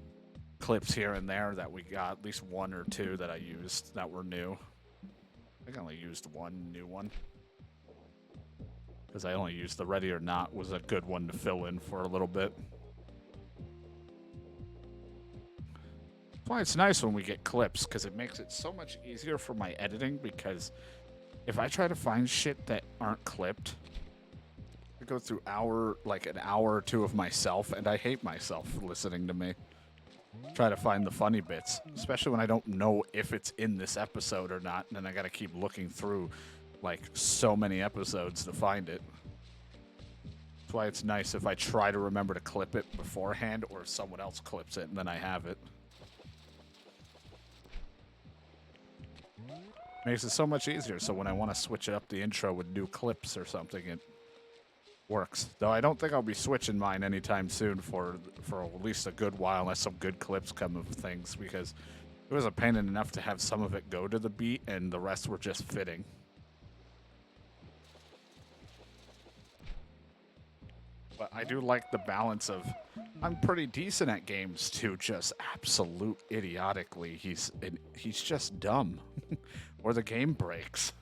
clips here and there that we got, at least one or two that I used that were new. I think I only used one new one. Because I only used the Ready or Not was a good one to fill in for a little bit. That's why it's nice when we get clips, because it makes it so much easier for my editing, because if I try to find shit that aren't clipped, I go through an hour or two of myself, and I hate myself for listening to me. try to find the funny bits, especially when I don't know if it's in this episode or not, and then I gotta keep looking through like so many episodes to find it. That's why it's nice if I try to remember to clip it beforehand, or if someone else clips it and then I have it. Makes it so much easier, so when I want to switch up the intro with new clips or something, it works. Though I don't think I'll be switching mine anytime soon for at least a good while, unless some good clips come of things, because it was a pain enough to have some of it go to the beat and the rest were just fitting. But I do like the balance of, I'm pretty decent at games to just absolute idiotically. He's just dumb, or the game breaks.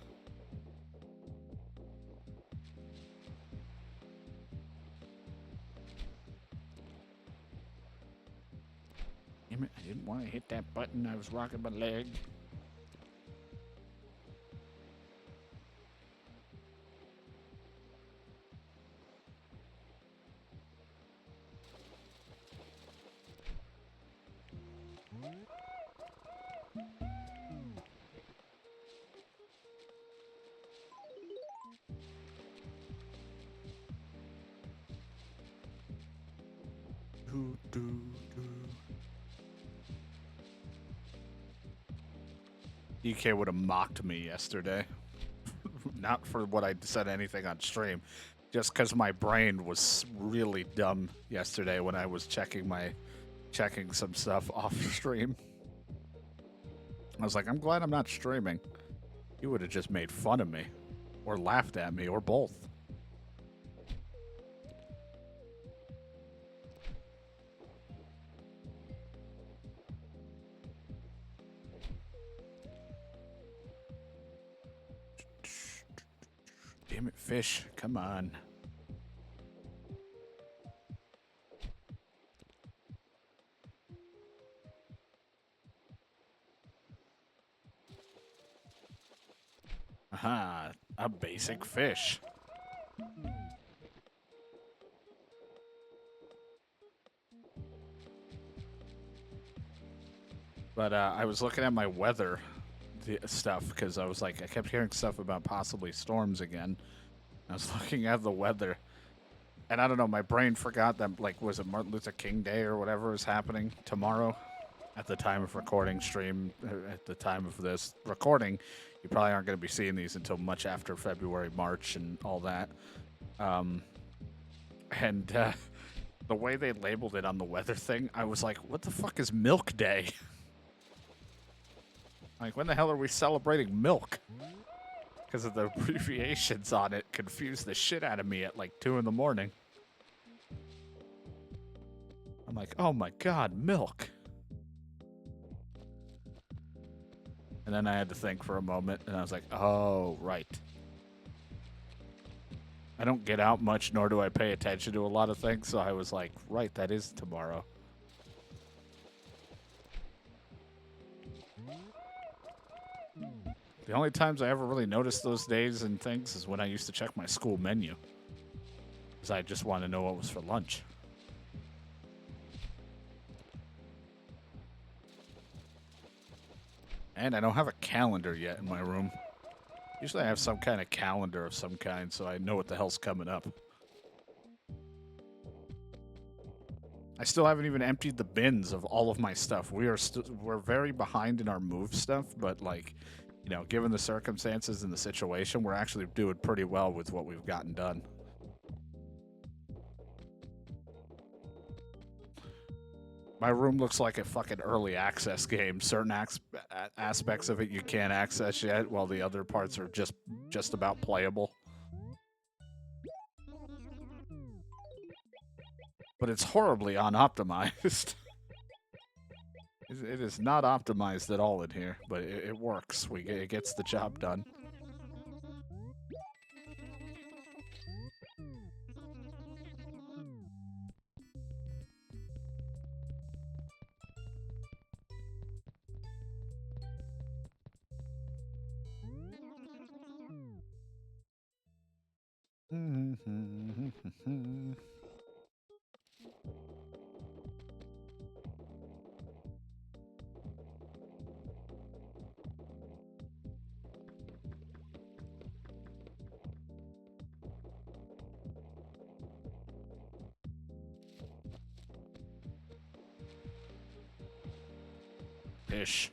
Damn it! I didn't want to hit that button. I was rocking my leg. DK would have mocked me yesterday. Not for what I said anything on stream, just because my brain was really dumb yesterday when I was checking some stuff off stream. I was like, I'm glad I'm not streaming. You would have just made fun of me, or laughed at me, or both. Damn it, fish. Come on. Aha, a basic fish. But I was looking at my weather stuff because I was like, I kept hearing stuff about possibly storms again. I was looking at the weather, and I don't know, my brain forgot that, like, was it Martin Luther King Day or whatever is happening tomorrow at the time of recording stream, at the time of this recording. You probably aren't going to be seeing these until much after February, March, and all that. The way they labeled it on the weather thing, I was like, what the fuck is Milk Day? Like, when the hell are we celebrating milk? Because of the abbreviations on it confused the shit out of me at like 2 in the morning. I'm like, oh my god, milk. And then I had to think for a moment, and I was like, oh, right. I don't get out much, nor do I pay attention to a lot of things, so I was like, right, that is tomorrow. The only times I ever really noticed those days and things is when I used to check my school menu. Because I just wanted to know what was for lunch. And I don't have a calendar yet in my room. Usually I have some kind of calendar of some kind, so I know what the hell's coming up. I still haven't even emptied the bins of all of my stuff. We're very behind in our move stuff, but like, you know, given the circumstances and the situation, we're actually doing pretty well with what we've gotten done. My room looks like a fucking early access game. Certain aspects of it you can't access yet, while the other parts are just about playable. But it's horribly unoptimized. It is not optimized at all in here, but it works. It gets the job done. fish.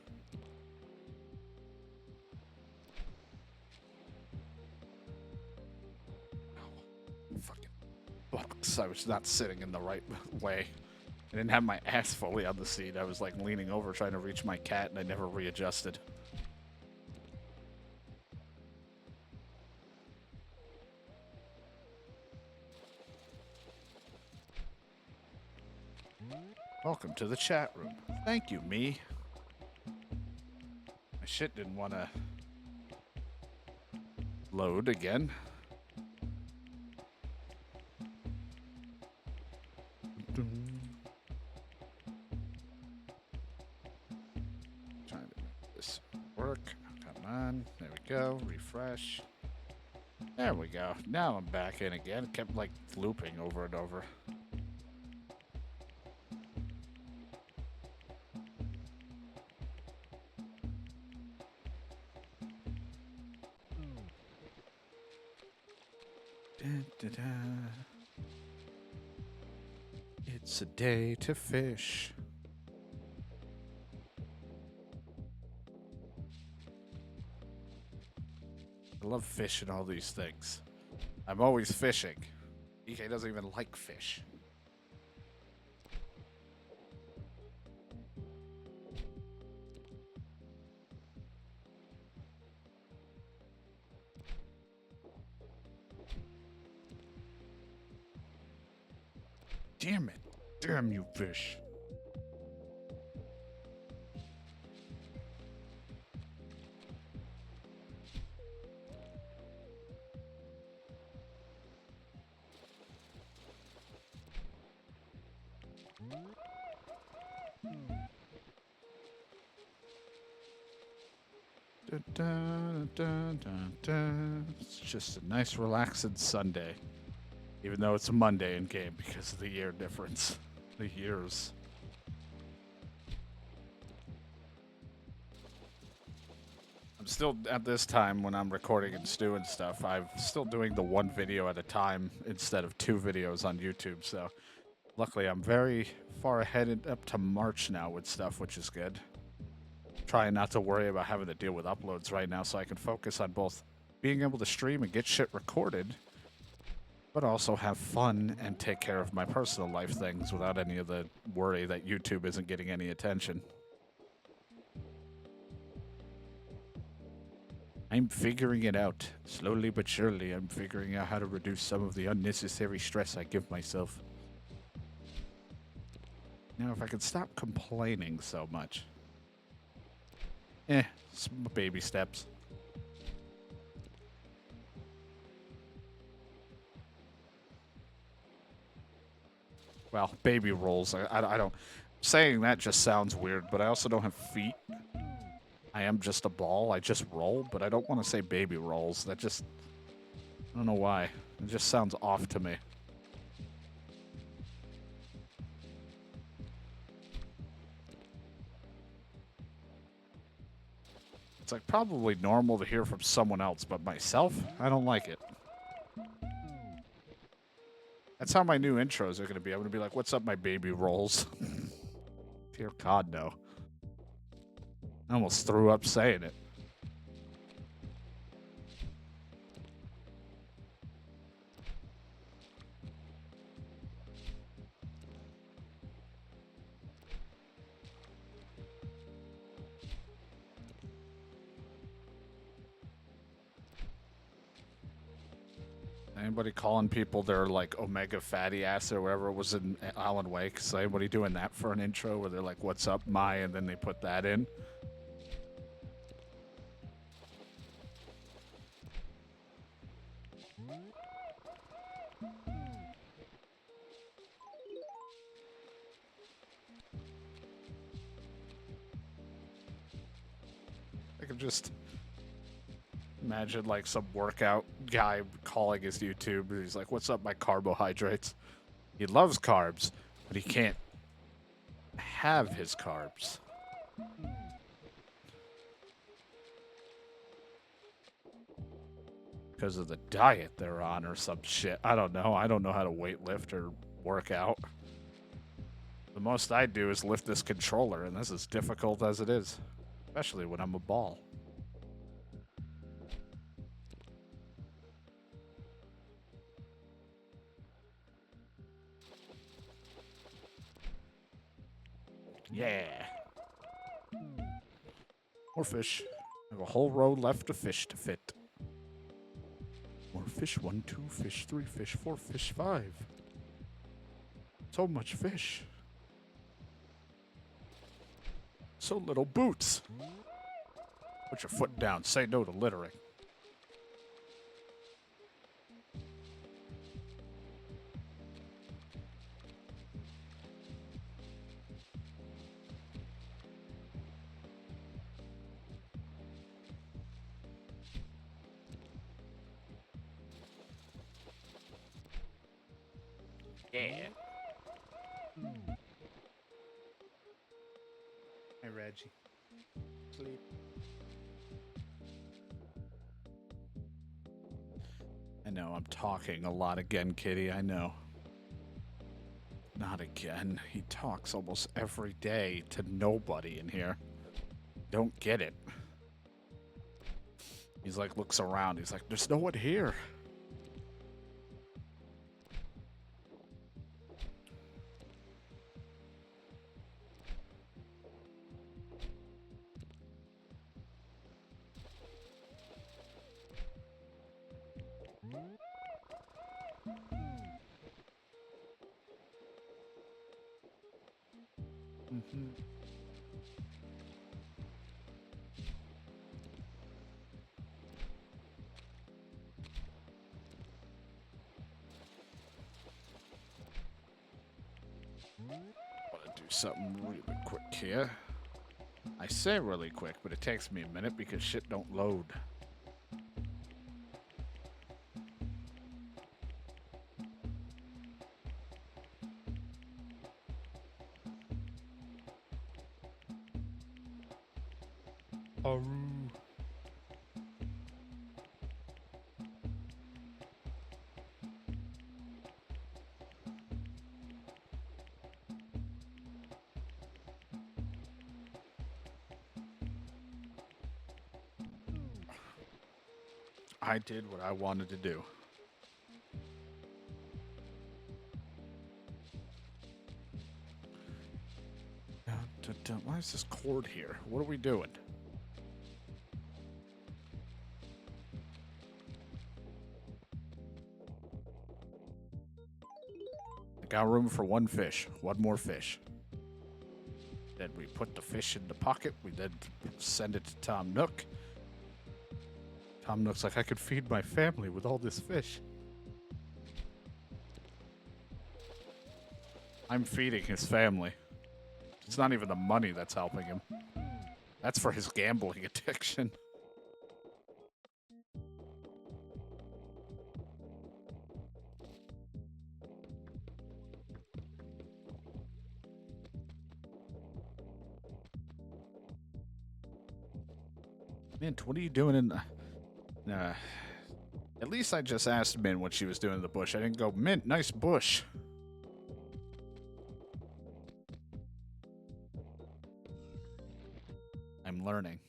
Fucking bucks. I was not sitting in the right way. I didn't have my ass fully on the seat. I was like leaning over trying to reach my cat and I never readjusted. Welcome to the chat room. Thank you, me. My shit didn't want to load again. Trying to make this work. Come on. There we go. Refresh. There we go. Now I'm back in again. It kept like looping over and over. It's a day to fish. I love fish and all these things. I'm always fishing. EK doesn't even like fish. Damn it. Damn you, fish. It's just a nice, relaxing Sunday. Even though it's a Monday in game because of the year difference. The years. I'm still, at this time when I'm recording and doing stuff, I'm still doing the one video at a time instead of 2 videos on YouTube, so luckily I'm very far ahead up to March now with stuff, which is good. Trying not to worry about having to deal with uploads right now so I can focus on both being able to stream and get shit recorded, but also have fun and take care of my personal life things without any of the worry that YouTube isn't getting any attention. I'm figuring it out. Slowly but surely, I'm figuring out how to reduce some of the unnecessary stress I give myself. Now, if I could stop complaining so much. Baby steps. Well, baby rolls. I don't... Saying that just sounds weird, but I also don't have feet. I am just a ball. I just roll, but I don't want to say baby rolls. That just... I don't know why. It just sounds off to me. It's like probably normal to hear from someone else, but myself, I don't like it. That's how my new intros are going to be. I'm going to be like, what's up, my baby rolls? Dear God, no. I almost threw up saying it. Anybody calling people their like omega fatty acid or whatever it was in Alan Wake? Is anybody doing that for an intro where they're like, what's up, my, and then they put that in? I could just imagine like some workout guy calling his YouTube and he's like, what's up, my carbohydrates? He loves carbs, but he can't have his carbs. Because of the diet they're on or some shit. I don't know. I don't know how to weight lift or work out. The most I do is lift this controller, and this is difficult as it is. Especially when I'm a ball. Yeah. More fish. I have a whole row left of fish to fit. More fish. 1, 2 fish, 3 fish, 4 fish, 5. So much fish. So little boots. Put your foot down. Say no to littering. Yeah. Hey, Reggie. Sleep. I know, I'm talking a lot again, Kitty. I know. Not again. He talks almost every day to nobody in here. Don't get it. He's like, looks around. He's like, there's no one here. Want to do something really quick here. I say really quick, but it takes me a minute because shit don't load. I did what I wanted to do. Why is this cord here? What are we doing? I got room for one fish. One more fish. Then we put the fish in the pocket. We then send it to Tom Nook. Tom Nook's like, I could feed my family with all this fish. I'm feeding his family. It's not even the money that's helping him. That's for his gambling addiction. Mint, what are you doing in the... at least I just asked Mint what she was doing in the bush. I didn't go, Mint, nice bush. I'm learning.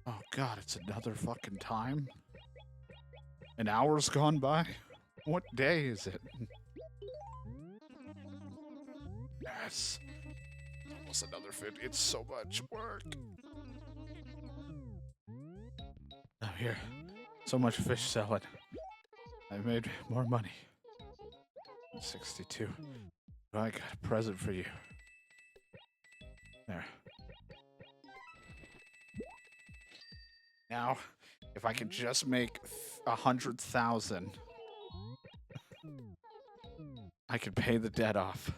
Oh god, it's another fucking time? An hour's gone by? What day is it? Yes. Almost another 50. It's so much work. Oh, here. So much fish selling. I made more money. 62. Oh, I got a present for you. There. Now, if I could just make 100,000, I could pay the debt off.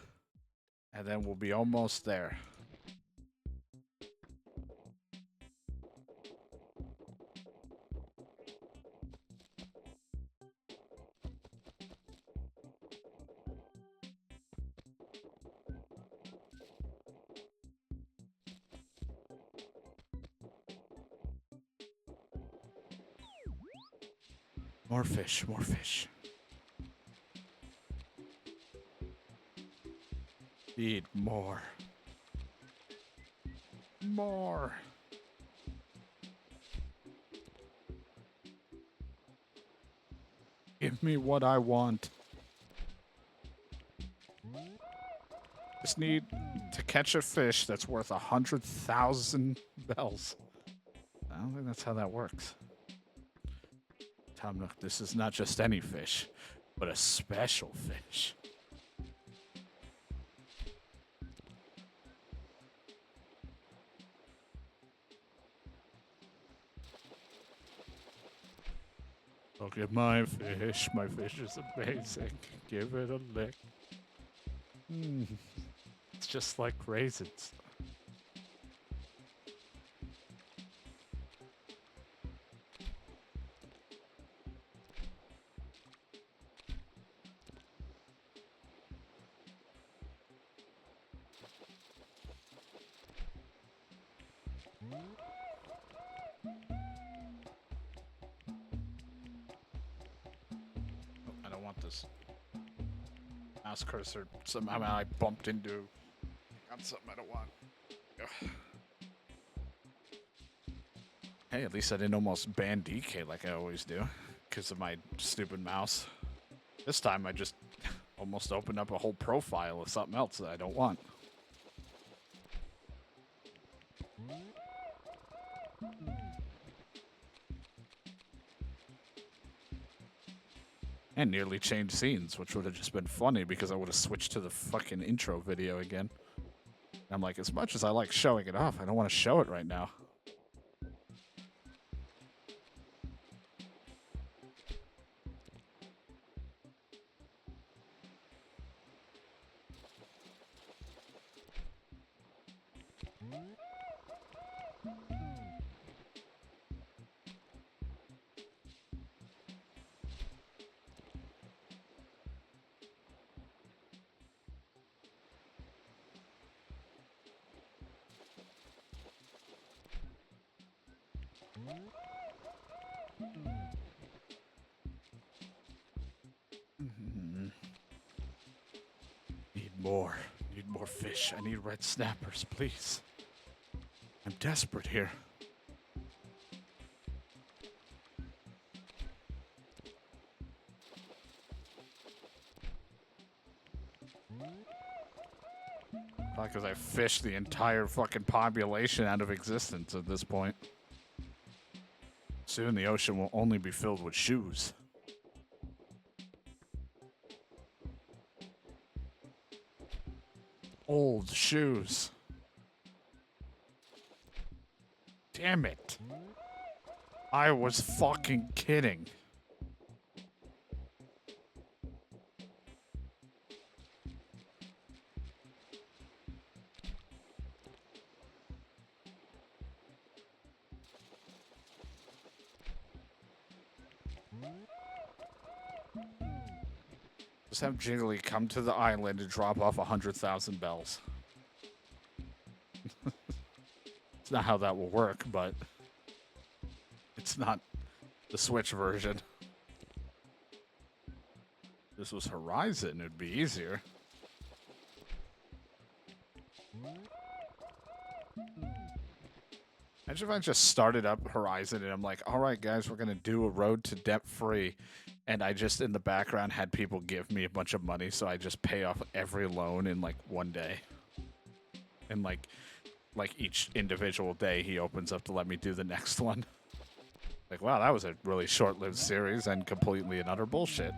And then we'll be almost there. More fish, more fish. Need more. More. Give me what I want. Just need to catch a fish that's worth 100,000 bells. I don't think that's how that works. Tom Nook, this is not just any fish, but a special fish. Look at my fish. My fish is amazing. Give it a lick. It's just like raisins. I don't want this mouse cursor. Somehow I bumped into on something I don't want. Ugh. Hey, at least I didn't almost ban DK like I always do because of my stupid mouse. This time I just almost opened up a whole profile of something else that I don't want. And nearly changed scenes, which would have just been funny because I would have switched to the fucking intro video again. I'm like, as much as I like showing it off, I don't want to show it right now. Need more fish. I need red snappers, please. I'm desperate here. Probably because I fished the entire fucking population out of existence at this point. Soon the ocean will only be filled with shoes. Old shoes. Damn it. I was fucking kidding. Just have Jiggly come to the island and drop off 100,000 bells. It's not how that will work, but it's not the Switch version. If this was Horizon, it'd be easier. Imagine if I just started up Horizon and I'm like, all right, guys, we're going to do a road to debt-free. And I just, in the background, had people give me a bunch of money, so I just pay off every loan in, like, one day. And, like each individual day, he opens up to let me do the next one. Like, wow, that was a really short-lived series and completely and utter bullshit.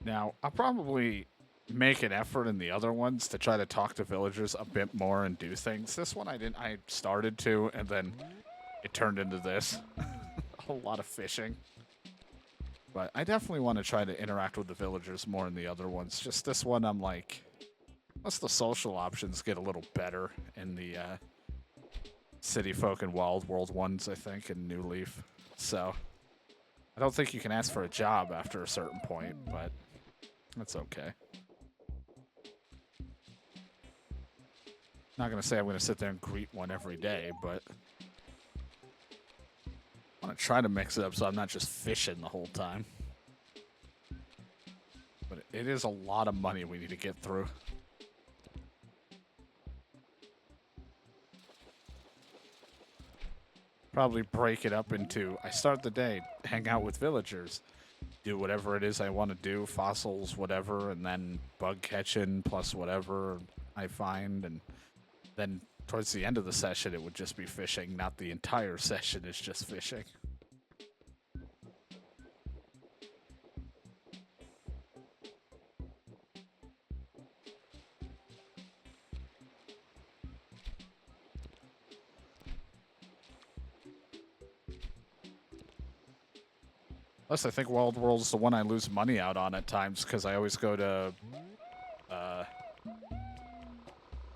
Now, I'll probably make an effort in the other ones to try to talk to villagers a bit more and do things. This one I didn't. I started to, and then it turned into this. A lot of fishing. But I definitely want to try to interact with the villagers more in the other ones. Just this one, I'm like, unless the social options get a little better in the City Folk and Wild World ones, I think, in New Leaf. So I don't think you can ask for a job after a certain point, but that's okay. Not gonna say I'm gonna sit there and greet one every day, but I want to try to mix it up so I'm not just fishing the whole time. But it is a lot of money we need to get through. Probably break it up into, I start the day, hang out with villagers, do whatever it is I want to do, fossils, whatever, and then bug catching plus whatever I find, and then towards the end of the session it would just be fishing, not the entire session is just fishing. Plus, I think Wild World's the one I lose money out on at times because I always go to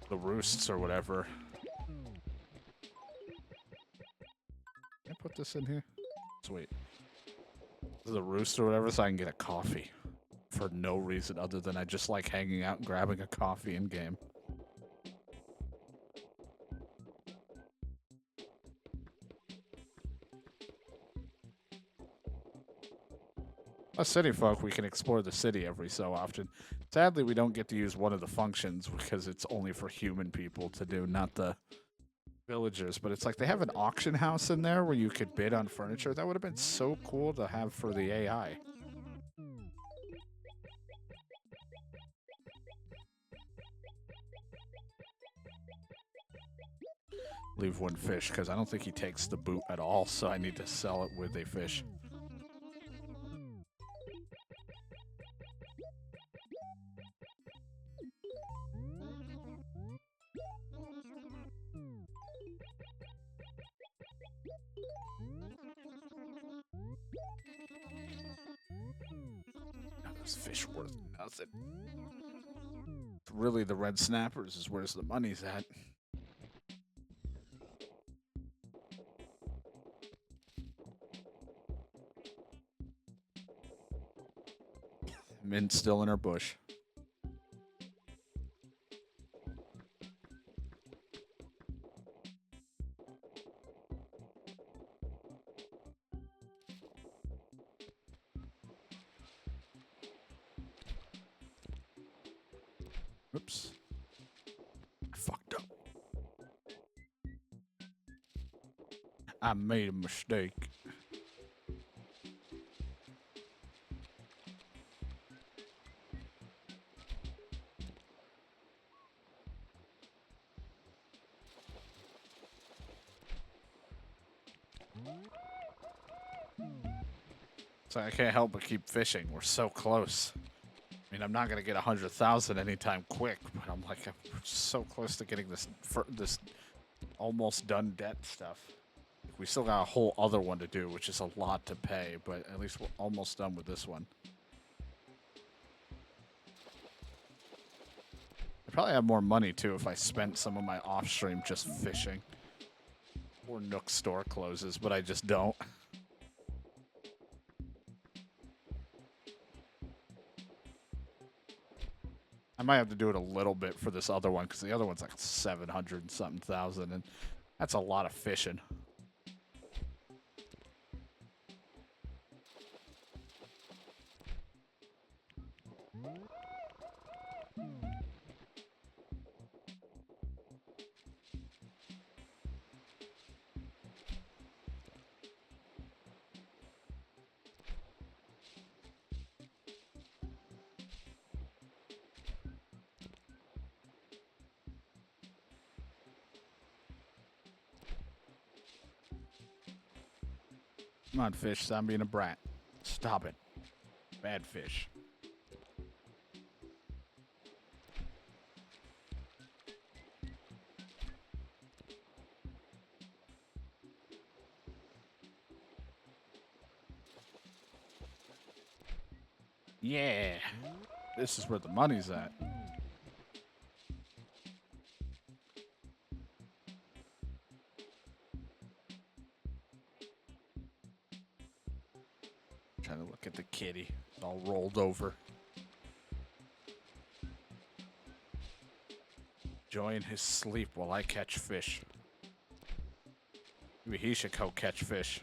the roosts or whatever. Can I put this in here? Sweet. The roost or whatever, so I can get a coffee for no reason other than I just like hanging out and grabbing a coffee in game. Us city folk, we can explore the city every so often. Sadly, we don't get to use one of the functions because it's only for human people to do, not the villagers. But it's like they have an auction house in there where you could bid on furniture. That would have been so cool to have for the AI. Leave one fish because I don't think he takes the boot at all, so I need to sell it with a fish. This fish worth nothing. Really, the red snappers is where's the money's at. Mint's still in her bush. Oops. I fucked up. I made a mistake. So I can't help but keep fishing. We're so close. I mean, I'm not gonna get 100,000 anytime quick, but I'm like, I'm so close to getting this almost done debt stuff. We still got a whole other one to do, which is a lot to pay, but at least we're almost done with this one. I probably have more money too if I spent some of my off stream just fishing. Or Nook store closes, but I just don't. I might have to do it a little bit for this other one because the other one's like 700 and something thousand, and that's a lot of fishing. Come on, fish. Stop being a brat. Stop it. Bad fish. Yeah. This is where the money's at. Trying to look at the kitty. It's all rolled over. Enjoying his sleep while I catch fish. Maybe he should go catch fish.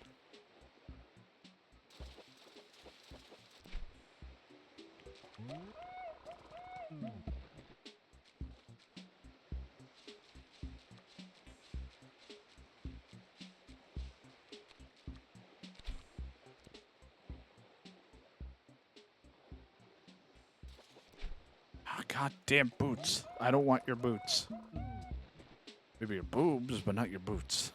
Oh, goddamn boots. I don't want your boots. Maybe your boobs, but not your boots.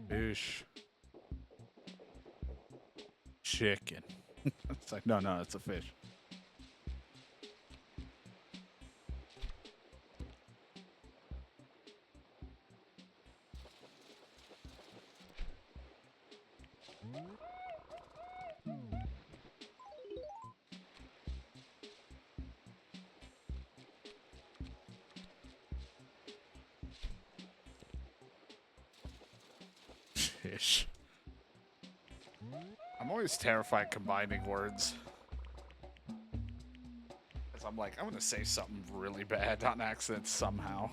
Fish. Chicken. It's like, no, it's a fish. Fish. I'm always terrified combining words. Because I'm like, I'm going to say something really bad on accident somehow.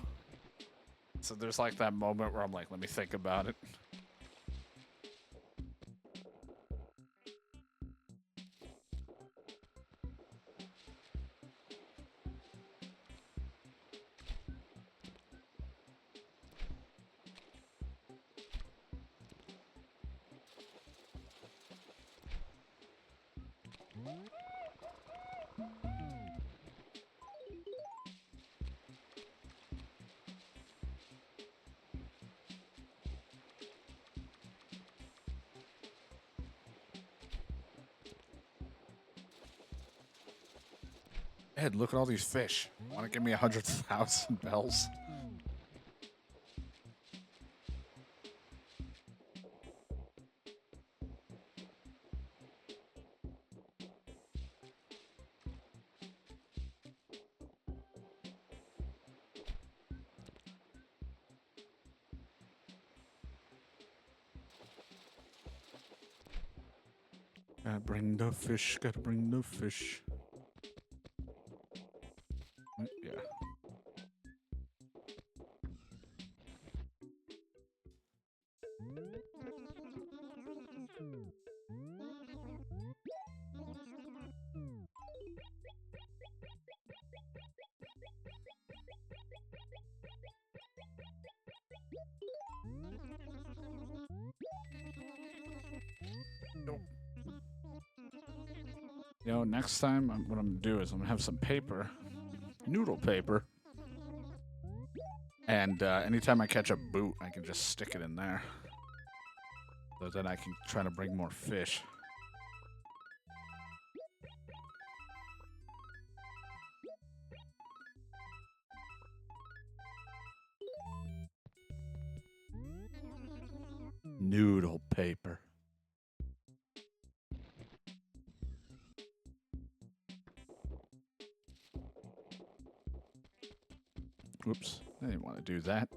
So there's like that moment where I'm like, let me think about it. Ed, look at all these fish. Want to give me 100,000 bells? Gotta bring the fish, gotta bring the fish. Yeah. Nope. You know, next time, what I'm gonna do is I'm gonna have some paper, noodle paper, and anytime I catch a boot, I can just stick it in there. So then I can try to bring more fish. Noodle paper. Oops, I didn't want to do that.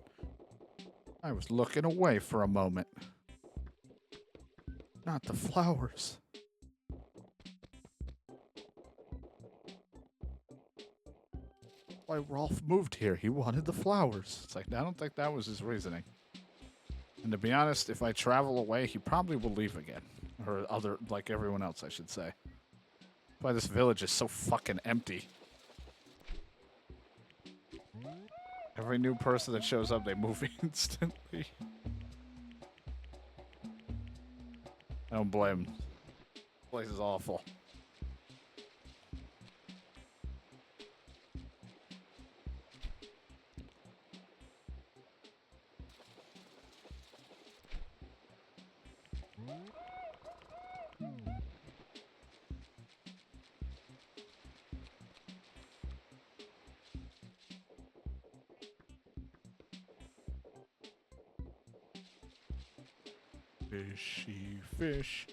I was looking away for a moment. Not the flowers. Why Rolf moved here? He wanted the flowers. It's like, I don't think that was his reasoning. And to be honest, if I travel away, he probably will leave again. Or other, like everyone else, I should say. Why this village is so fucking empty. Every new person that shows up, they move instantly. I don't blame him. This place is awful. Fishy fish.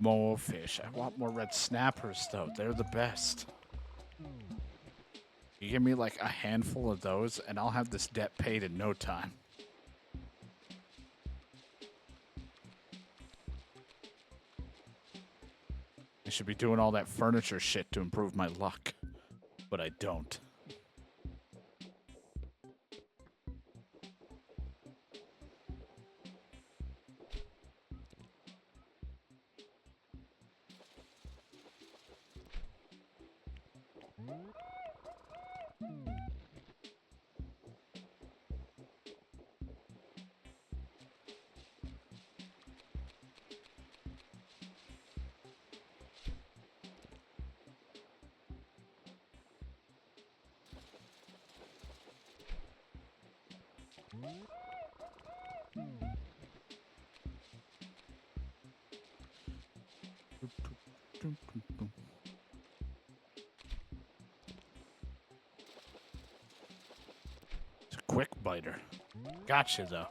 More fish. I want more red snappers, though. They're the best. You give me like a handful of those, and I'll have this debt paid in no time. I should be doing all that furniture shit to improve my luck, but I don't. It's a quick biter. Gotcha, though.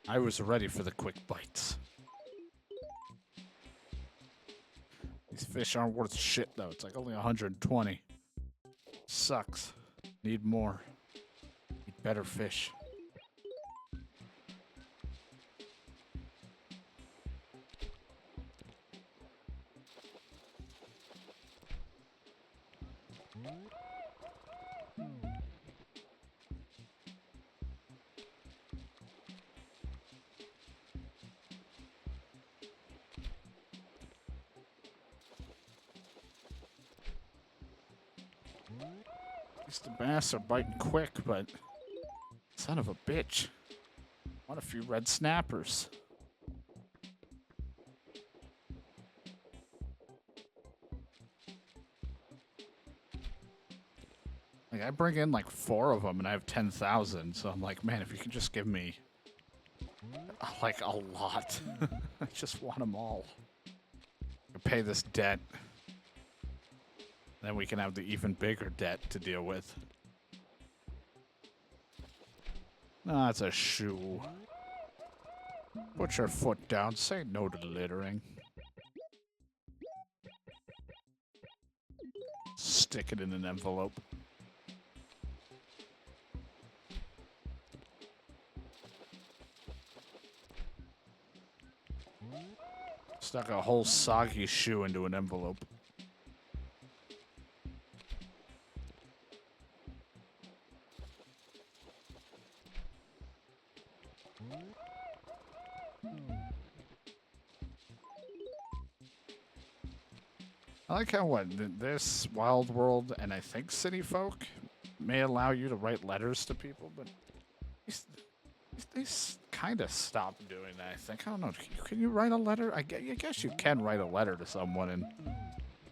I was ready for the quick bites. These fish aren't worth shit, though. It's like only 120. Sucks. Need more. Need better fish. At least the bass are biting quick, but son of a bitch. Want a few red snappers. Like, I bring in like 4 of them and I have 10,000, so I'm like, man, if you could just give me like a lot. I just want them all. I pay this debt. Then we can have the even bigger debt to deal with. Ah, it's a shoe. Put your foot down. Say no to the littering. Stick it in an envelope. Stuck a whole soggy shoe into an envelope. I like how this Wild World and I think City Folk may allow you to write letters to people, but they kind of stopped doing that, I think. I don't know. Can you write a letter? I guess you can write a letter to someone in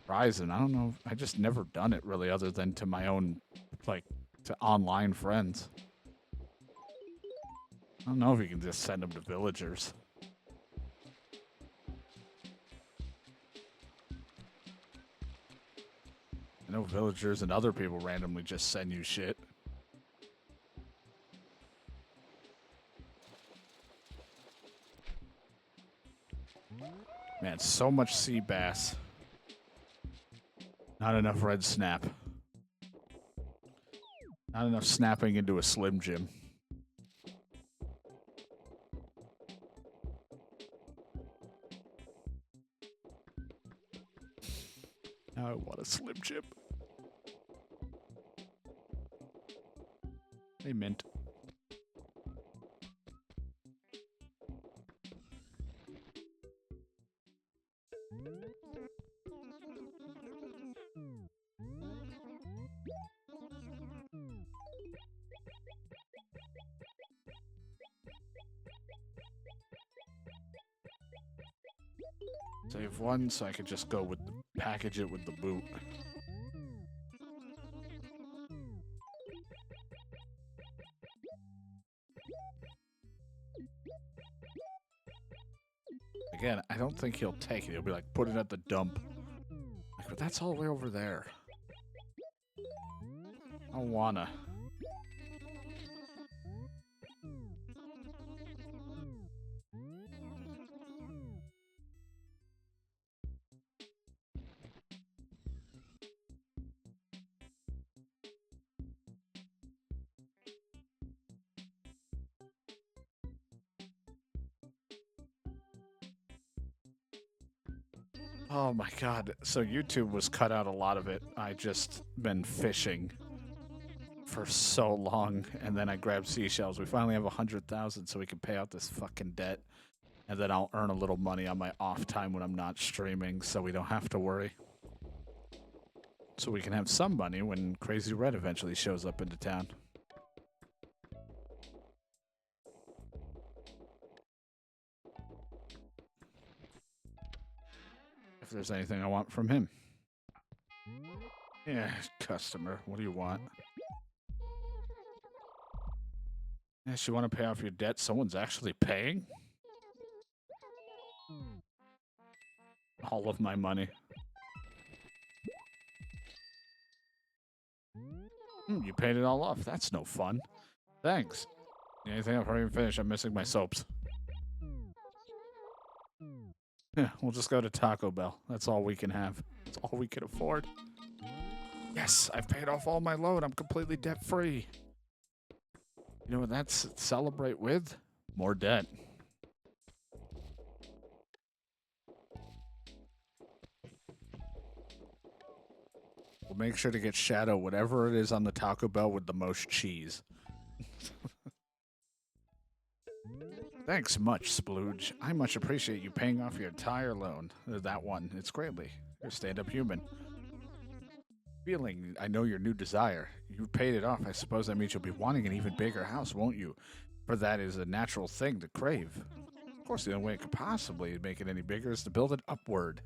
Ryzen. I don't know. I just never done it really other than to my own, like, to online friends. I don't know if you can just send them to villagers. I know villagers and other people randomly just send you shit. Man, so much sea bass. Not enough red snap. Not enough snapping into a Slim Jim. Now I want a Slim Jim. Hey, Mint. Save one so I could just go with the package it with the boot. Again, I don't think he'll take it. He'll be like, put it at the dump. Like, but that's all the way over there. I don't wanna. Oh my god. So YouTube was cut out a lot of it. I just been fishing for so long, and then I grabbed seashells. We finally have 100,000 so we can pay out this fucking debt. And then I'll earn a little money on my off time when I'm not streaming, so we don't have to worry. So we can have some money when Crazy Red eventually shows up into town. If there's anything I want from him. Yeah, customer, what do you want? Yes, you want to pay off your debt? Someone's actually paying? All of my money. You paid it all off. That's no fun. Thanks. Anything I've already finished? I'm missing my soaps. Yeah, we'll just go to Taco Bell. That's all we can have. That's all we can afford. Yes, I've paid off all my loan. I'm completely debt-free. You know what that's to celebrate with? More debt. We'll make sure to get Shadow whatever it is on the Taco Bell with the most cheese. Thanks much, Splooge. I much appreciate you paying off your entire loan. That one. It's greatly. You're a stand-up human. Feeling, I know your new desire. You paid it off. I suppose that means you'll be wanting an even bigger house, won't you? For that is a natural thing to crave. Of course, the only way it could possibly make it any bigger is to build it upward.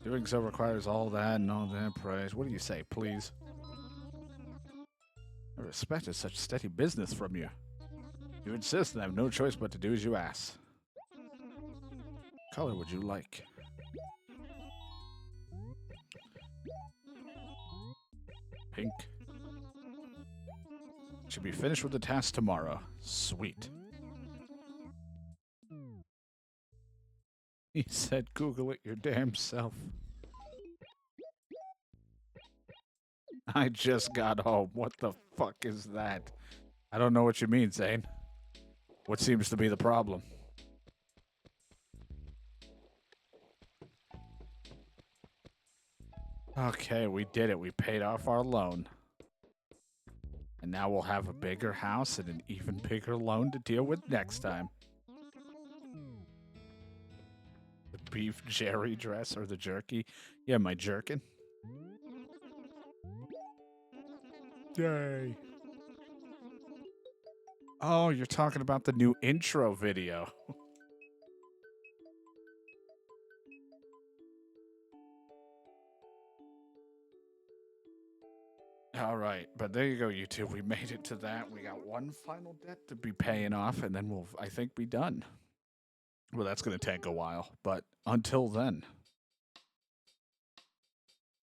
Doing so requires all that and all that price. What do you say, please? I respected such steady business from you. You insist, and I have no choice but to do as you ask. What color would you like? Pink. Should be finished with the task tomorrow. Sweet. He said, Google it your damn self. I just got home. What the fuck is that? I don't know what you mean, Zane. What seems to be the problem? Okay, we did it. We paid off our loan. And now we'll have a bigger house and an even bigger loan to deal with next time. The beef jerry dress or the jerky? Yeah, my jerkin. Yay. Oh, you're talking about the new intro video. All right, but there you go, YouTube. We made it to that. We got one final debt to be paying off, and then we'll, I think, be done. Well, that's going to take a while, but until then.